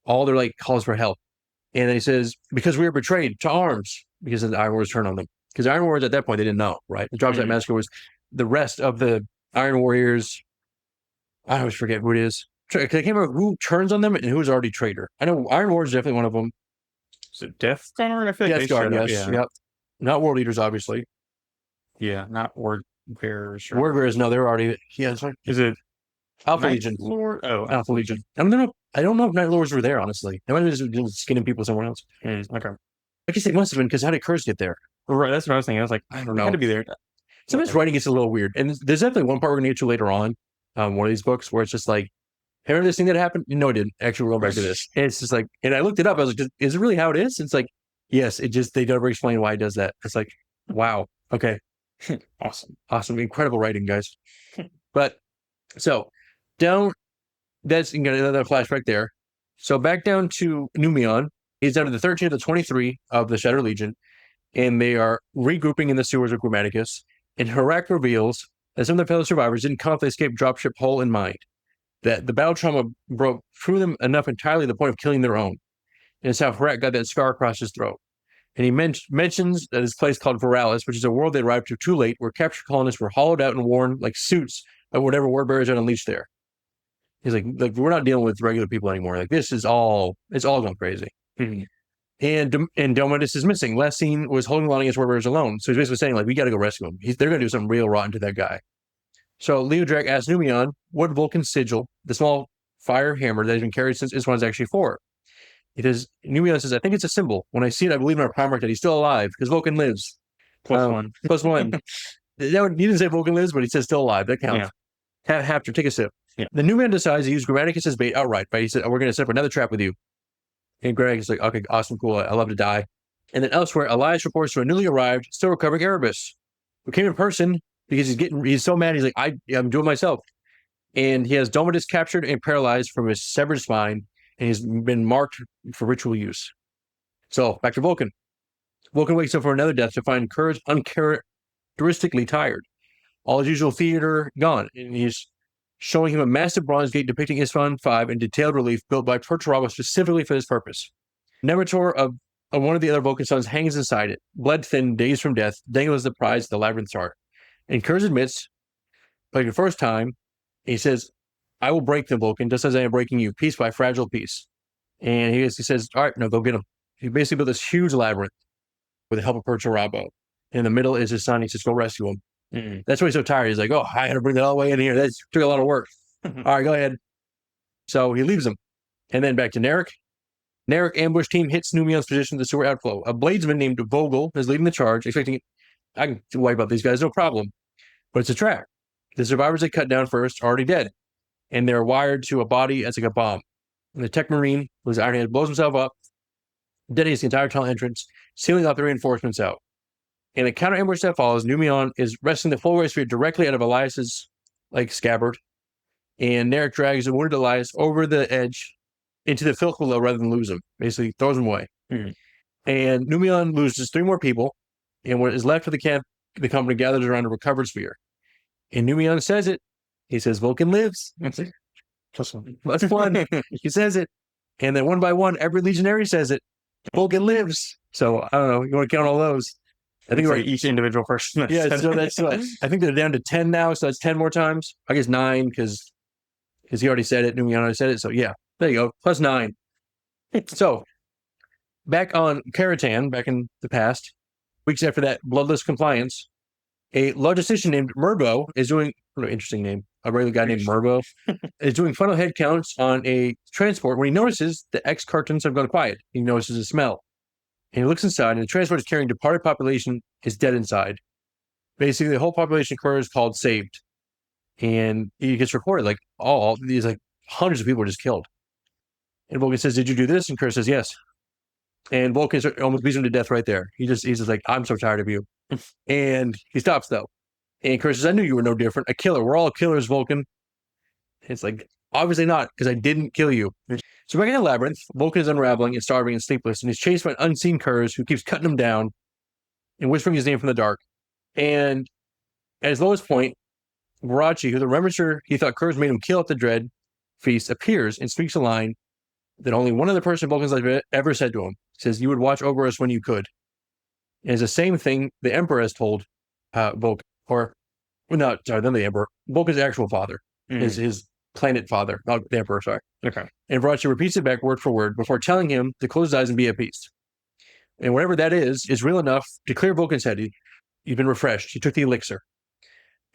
all their calls for help. And then he says, because we were betrayed, to arms, because the Iron Wars turned on them. Because the Iron Wars at that point, they didn't know, right? The drop site massacre was the rest of the Iron Warriors. I always forget who it is. I can't remember who turns on them and who's already traitor. I know Iron Wars is definitely one of them. Is it Death Guard? I feel like Death Guard, yes. Yep. Not World Eaters, obviously. Yeah, not Word Bearers. Word Bearers, no, they're already. Yeah, sorry. Is it Alpha Legion? Lord? Oh, Alpha Legion. I don't know if Night Lords were there, honestly. They might have just skinning people somewhere else. Okay. I guess they must have been, because how did Curze get there? Right, that's what I was thinking. I was like, I don't know. Had to be there. Sometimes writing gets a little weird. And there's definitely one part we're going to get to later on, one of these books, where it's just like, hey, remember this thing that happened? No, it didn't. Actually, we're going back to this. And it's just like, and I looked it up. I was like, is it really how it is? It's like, yes, they never explain why it does that. It's like, wow. Okay. Awesome. Incredible writing, guys. But, so, that's another flashback there. So back down to Numion. He's down to the 13 of the 23 of the Shattered Legion, and they are regrouping in the sewers of Grammaticus. And Harak reveals that some of their fellow survivors didn't come off the escape dropship whole in mind, that the battle trauma broke through them enough entirely to the point of killing their own. And it's how Harak got that scar across his throat. And he mentions that this place called Veralis, which is a world they arrived to too late, where captured colonists were hollowed out and worn like suits by whatever word bearers had unleashed there. He's like we're not dealing with regular people anymore. Like it's all gone crazy. And Dominus is missing. Last scene was holding the line against word bearers alone. So he's basically saying we got to go rescue him. They're going to do something real rotten to that guy. So Leodrak asks Numion what Vulkan's sigil, the small fire hammer that has been carried since Isstvan, is actually for. Numion says, I think it's a symbol. When I see it, I believe in our Primarch that he's still alive, because Vulkan lives. +1. +1. He didn't say Vulkan lives, but he says still alive. That counts. Yeah. Have to take a sip. Yeah. The Numion decides to use Grammaticus as bait outright. Right? He said, we're going to set up another trap with you. And Grammaticus is like, okay, awesome, cool. I love to die. And then elsewhere, Elias reports to a newly arrived, still recovering Erebus, who came in person because he's so mad. He's like, I'm doing myself. And he has Domitus captured and paralyzed from his severed spine, and he's been marked for ritual use. So back to Vulkan. Vulkan wakes up for another death to find Curze uncharacteristically tired. All his usual theater gone, and he's showing him a massive bronze gate depicting Isstvan 5 in detailed relief built by Perpetual specifically for this purpose. Nemetor of one of the other Vulcan sons hangs inside it, bled thin, dazed from death, dangles the prize the Labyrinth's heart. And Curze admits, like the first time, he says, I will break them, Vulcan, just as I am breaking you, piece by fragile piece. And he says, all right, no, go get him. He basically built this huge labyrinth with the help of Perpetual. And in the middle is his son. He says, go rescue him. Mm-hmm. That's why he's so tired. He's like, oh, I had to bring that all the way in here. That took a lot of work. All right, go ahead. So he leaves him. And then back to Narek. Narek ambush team hits Numion's position to the sewer outflow. A bladesman named Vogel is leading the charge, expecting I can wipe out these guys, no problem. But it's a trap. The survivors they cut down first are already dead. And they're wired to a body as like a bomb. And the Tech Marine, whose Iron Hand, blows himself up, detonates the entire tunnel entrance, sealing off the reinforcements out. In a counter ambush that follows, Numion is wresting the Fulgurite sphere directly out of Elias's scabbard. And Narek drags the wounded Elias over the edge into the filth below rather than lose him. Basically throws him away. Mm-hmm. And Numion loses 3 more people. And what is left of the company gathers around a recovered sphere. And Numion says it. He says, Vulkan lives. That's it. That's fun. He says it. And then one by one, every legionary says it. Vulkan lives. So, I don't know. You want to count all those? I think like each individual person. Yeah, so that's what I think they're down to 10 now. So that's 10 more times. I guess 9 because he already said it. Numion already said it. So, yeah, there you go. Plus 9. So, back on Kharataan, back in the past, weeks after that bloodless compliance, a logistician named Murbo is doing, what an interesting name, a regular guy named Murbo, is doing final head counts on a transport when he notices the X-cartons have gone quiet. He notices a smell. And he looks inside, and the transport is carrying departed population is dead inside. Basically, the whole population is called saved. And he gets reported, all these, hundreds of people were just killed. And Vulkan says, did you do this? And Curze says, yes. And Vulkan almost beats him to death right there. He's just like, I'm so tired of you. And he stops, though. And Curze says, I knew you were no different. A killer. We're all killers, Vulkan. And it's like, obviously not, because I didn't kill you. So back in the Labyrinth, Vulkan is unraveling and starving and sleepless, and he's chased by an unseen Curze who keeps cutting him down and whispering his name from the dark. And at his lowest point, Varachi, who the Remembrancer he thought Curze made him kill at the Dread Feast, appears and speaks a line that only one other person in Vulkan's life ever said to him. He says, you would watch over us when you could. And it's the same thing the Emperor has told Vulkan. Then the Emperor. Vulkan's actual father. His planet father. Not the Emperor, sorry. Okay. And Varachi repeats it back word for word before telling him to close his eyes and be at peace. And whatever that is real enough to clear Vulkan's head. He's been refreshed. He took the elixir.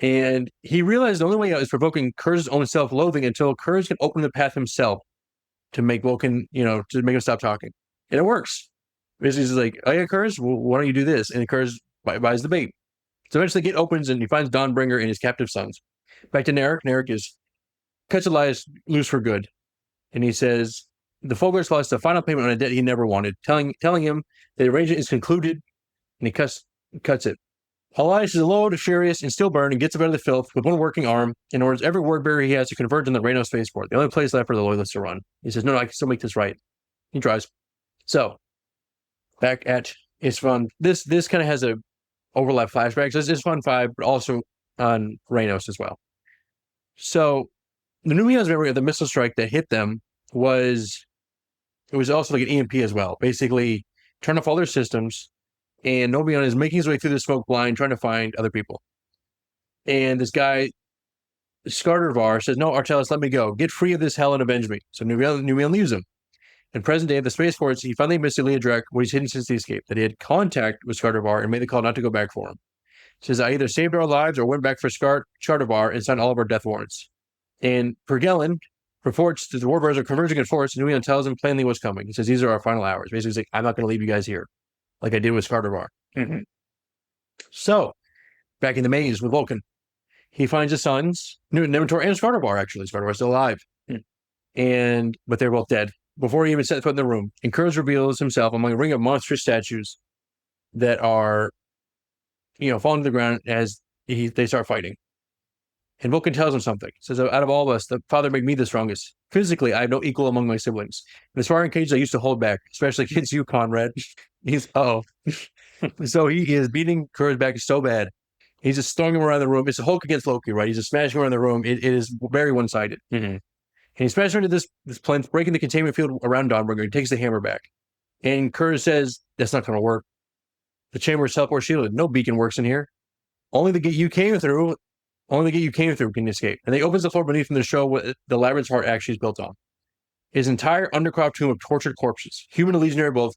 And he realized the only way out is provoking Curze's own self-loathing until Curze can open the path himself to make Vulkan, to make him stop talking. And it works. Basically, he's like, oh yeah, Curze, well, why don't you do this? And Curze buys the bait. So eventually the gate opens and he finds Dawnbringer and his captive sons. Back to Narek. Narek cuts Elias loose for good. And he says, the Fulgurite lost the final payment on a debt he never wanted, telling him that the arrangement is concluded, and he cuts it. Elias is low, furious, and still burned, and gets up out of the filth with one working arm and orders every word bearer he has to converge on the Reno Spaceport, the only place left for the Loyalists to run. He says, no, I can still make this right. He tries. So, back at Isstvan, this kind of has a overlap flashback. So it's Isstvan 5, but also on Reynos as well. So, the Numion's memory of the missile strike that hit them was also like an EMP as well. Basically, turn off all their systems, and Numion is making his way through the smoke blind, trying to find other people. And this guy, Skardervar, says, no, Artelis, let me go. Get free of this hell and avenge me. So Numion leaves him. In present day at the spaceports, he finally admits to Leodrek what he's hidden since the escape, that he had contact with Skardervar and made the call not to go back for him. He says, I either saved our lives or went back for Skardervar and signed all of our death warrants. And Pergelin, reports that the warbirds are converging at force, and Numion tells him plainly what's coming. He says, these are our final hours. Basically, he's like, I'm not going to leave you guys here, like I did with Skardovar. Mm-hmm. So, back in the maze with Vulkan, he finds his sons, Nemetor and Skardovar, actually. Skardovar's still alive. But they're both dead before he even set foot in the room. And Curze reveals himself among a ring of monstrous statues that are, falling to the ground as they start fighting. And Vulkan tells him something. He says, out of all of us, the father made me the strongest. Physically, I have no equal among my siblings. And as far in cages, I used to hold back, especially against you, Conrad. So he is beating Curze back so bad. He's just throwing him around the room. It's a Hulk against Loki, right? He's just smashing around the room. It is very one-sided. Mm-hmm. And he smashes into this plinth, breaking the containment field around Dawnbringer. He takes the hammer back. And Curze says, that's not going to work. The chamber is teleport shielded. No beacon works in here. Only the gate you came through can escape. And he opens the floor beneath him to show what the Labyrinth's heart actually is built on. His entire undercroft tomb of tortured corpses, human and legionary both,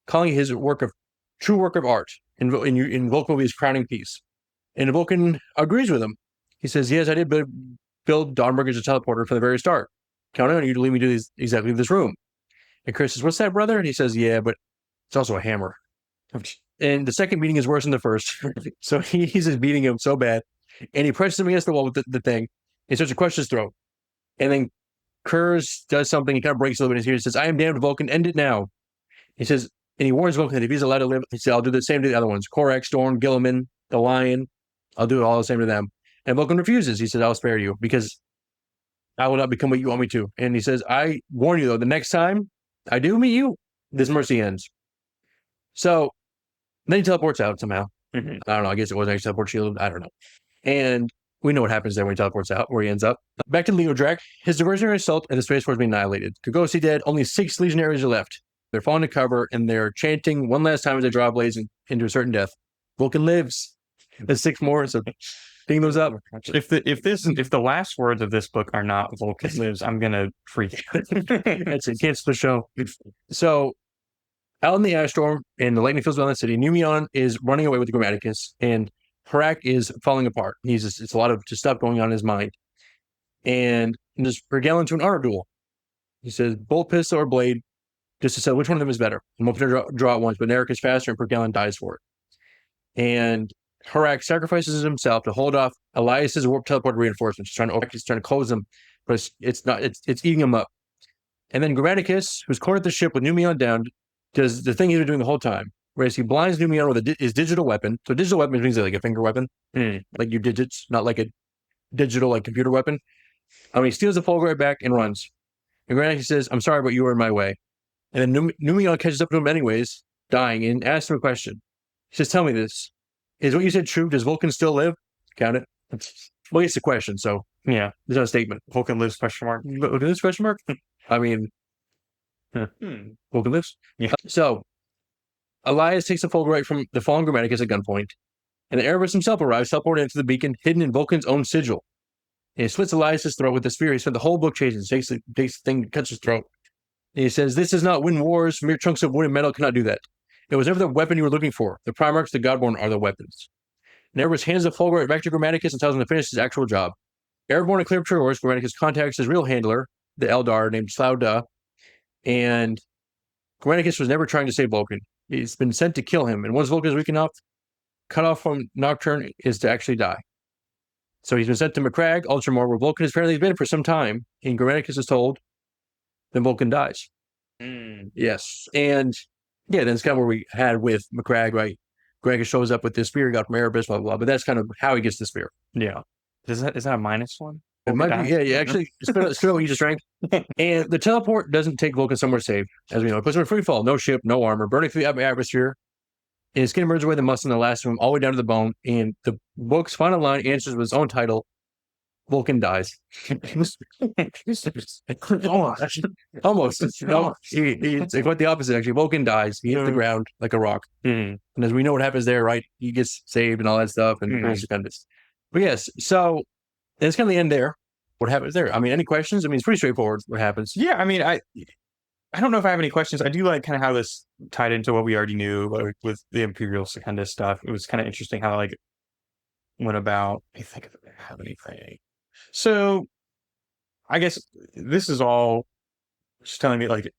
calling his true work of art, in Vulkan will be his crowning piece. And Vulkan agrees with him. He says, yes, I did build Dawnbringer as a teleporter from the very start. Counting on you to lead me to exactly this room. And Chris says, what's that, brother? And he says, yeah, but it's also a hammer. And the second beating is worse than the first. So he's just beating him so bad. And he presses him against the wall with the thing. He starts to crush his throat. And then Curze does something. He kind of breaks a little bit in his ear. He says, I am damned, Vulkan. End it now. He says, and he warns Vulkan that if he's allowed to live, he said, I'll do the same to the other ones. Corax, Dorn, Gilliman, the Lion. I'll do it all the same to them. And Vulkan refuses. He said, I'll spare you because I will not become what you want me to. And he says, I warn you, though, the next time I do meet you, this mercy ends. So then he teleports out somehow. Mm-hmm. I don't know. I guess it wasn't actually teleport shielded. I don't know. And we know what happens there when he teleports out, where he ends up. Back to Leodrak. His diversionary assault at the spaceport has been annihilated. Kogosi dead. Only 6 legionaries are left. They're falling to cover, and they're chanting one last time as they draw a blaze into a certain death. Vulkan lives. There's 6 more, so ping those up. If the last words of this book are not Vulkan lives, I'm gonna freak out. That's it. Cancel the show. So, out in the ash storm and the lightning fields around the city, Numion is running away with the Grammaticus, and Harak is falling apart. It's a lot of just stuff going on in his mind. And just Perpetual into an honor duel. He says, bolt, pistol, or blade, just to say which one of them is better. And we'll draw it once, but Narek is faster and Perpetual dies for it. And Harak sacrifices himself to hold off Elias's warp teleport reinforcements. He's trying to close them, but it's eating him up. And then Grammaticus, who's cornered the ship with Numion down, does the thing he was doing the whole time. Whereas he blinds Numion with his digital weapon. So digital weapon means like a finger weapon, like your digits, not like a digital like computer weapon. He steals the Fulgurite back and runs. And Grammaticus says, I'm sorry, but you were in my way. And then Numion catches up to him anyways, dying, and asks him a question. He says, tell me this. Is what you said true? Does Vulkan still live? Count it. Well, it's a question, so yeah. There's not a statement. Vulkan lives, question mark. Vulkan lives, question mark? I mean, Vulkan lives? Yeah. So, Elias takes the Fulgurite from the fallen Grammaticus at gunpoint, and the Erebus himself arrives, teleported into the beacon, hidden in Vulkan's own sigil. And he slits Elias's throat with the spear. He spent the whole book chasing. Takes the thing, cuts his throat. And he says, this does not win wars. Mere chunks of wood and metal cannot do that. It was never the weapon you were looking for. The Primarchs, the Godborn, are the weapons. And Erebus hands the Fulgurite back to Grammaticus and tells him to finish his actual job. Airborne and clear Troyors, Grammaticus contacts his real handler, the Eldar, named Slauda, and Grammaticus was never trying to save Vulkan. He's been sent to kill him, and once Vulkan is weak enough, cut off from Nocturne is to actually die. So he's been sent to Macragge, Ultramar, where Vulkan has apparently been for some time, and Grammaticus is told, then Vulkan dies. Yes, and yeah, that's kind of where we had with Macragge, right? Grammaticus shows up with this spear he got from Erebus, blah, blah, blah, but that's kind of how he gets the spear. Yeah. Is that a -1? It might be, yeah, actually, it's what you just drank. And the teleport doesn't take Vulkan somewhere safe, as we know. It puts him in free fall, no ship, no armor, burning through the atmosphere. And his skin burns away the muscle and the last of him, all the way down to the bone. And the book's final line answers with its own title, Vulkan dies. Almost. No, it's quite the opposite, actually. Vulkan dies. He hits the ground like a rock. And as we know what happens there, right? He gets saved and all that stuff. And but yes, so it's kind of the end there. What happens there? I mean, any questions? I mean, it's pretty straightforward what happens. Yeah, I mean, I don't know if I have any questions. I do like kind of how this tied into what we already knew with the Imperial kind of stuff. It was kind of interesting how like went about. I think if I have anything. So I guess this is all just telling me like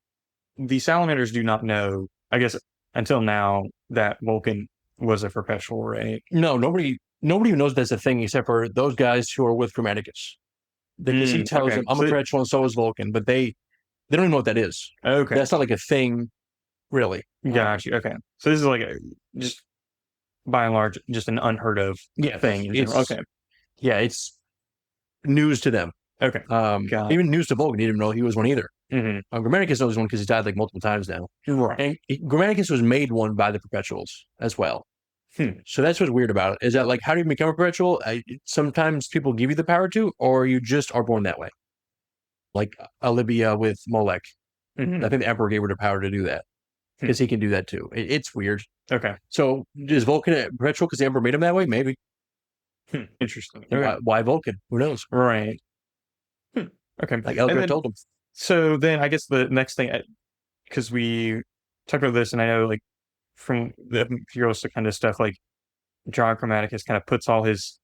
the salamanders do not know, I guess, until now that Vulkan was a perpetual, right? No, nobody even knows that's a thing except for those guys who are with Grammaticus. Because he tells them, I'm a perpetual and so is Vulkan, but they don't even know what that is. Okay. That's not like a thing, really. Gotcha. Okay. So this is like just by and large, just an unheard of thing. Okay. Yeah, it's news to them. Okay. Even news to Vulkan. He didn't know he was one either. Mm-hmm. Grammaticus knows one because he's died like multiple times now. Right. And Grammaticus was made one by the Perpetuals as well. So that's what's weird about it. Is that like, how do you become a Perpetual? Sometimes people give you the power to, or you just are born that way. Like Olivia with Molech. Mm-hmm. I think the Emperor gave her the power to do that because he can do that too. It's weird. Okay. So is Vulkan a Perpetual because the Emperor made him that way? Maybe. Interesting. Okay. Why Vulkan? Who knows? Right. Okay. Like Eldred told him. So then I guess the next thing, because we talked about this, and I know like from the Furiosa kind of stuff, like John Grammaticus kind of puts all his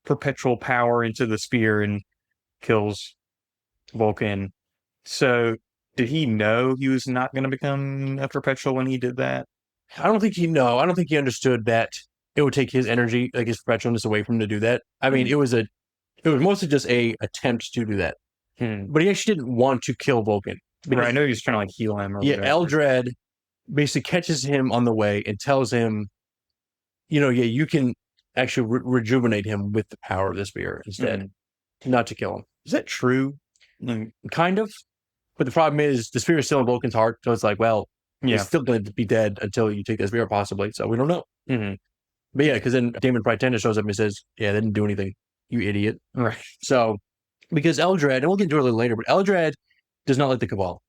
perpetual power into the spear and kills Vulkan. So did he know he was not going to become a perpetual when he did that? I don't think he understood that it would take his energy, like his perpetualness, away from him to do that. I mean, it was mostly just a attempt to do that. But he actually didn't want to kill Vulkan. Right, I know he was trying to like heal him. Eldred basically catches him on the way and tells him, you can actually rejuvenate him with the power of the spear instead, not to kill him. Is that true? Kind of. But the problem is the spear is still in Vulkan's heart, so it's like, well, he's still going to be dead until you take the spear, possibly. So we don't know. But yeah, because then Damon Prytenda shows up and says, yeah, they didn't do anything, you idiot. Right. So, because Eldred, and we'll get into it a little later, but Eldred does not like the Cabal.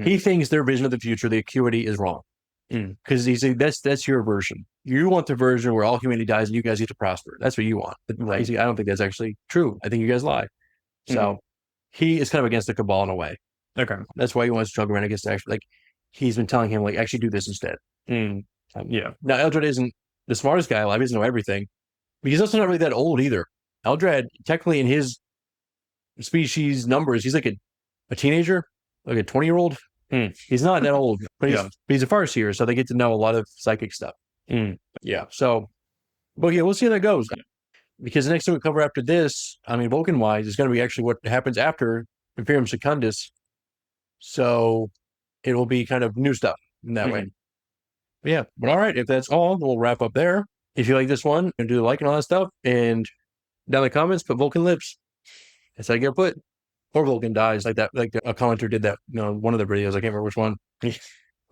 He thinks their vision of the future, the acuity, is wrong. Because he's saying, that's your version. You want the version where all humanity dies and you guys get to prosper. That's what you want. But I don't think that's actually true. I think you guys lie. So he is kind of against the Cabal in a way. Okay. That's why he wants to talk against actually, like, he's been telling him, like, actually do this instead. Yeah. Now, Eldred isn't the smartest guy alive. He doesn't know everything. But he's also not really that old either. Eldred, technically in his species numbers, he's like a teenager, like a 20-year-old. He's not that old, but he's a Farseer, so they get to know a lot of psychic stuff. Yeah. So, but yeah, we'll see how that goes. Because the next thing we cover after this, I mean, Vulcan-wise, is going to be actually what happens after Imperium Secundus. So it will be kind of new stuff in that way. But yeah. But all right, if that's all, we'll wrap up there. If you like this one, and do the like and all that stuff, and down in the comments, put Vulcan lips. That's how you get put. Or Vulcan dies, like that. Like a commenter did that. One of the videos. I can't remember which one. But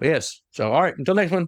yes. So all right. Until next one.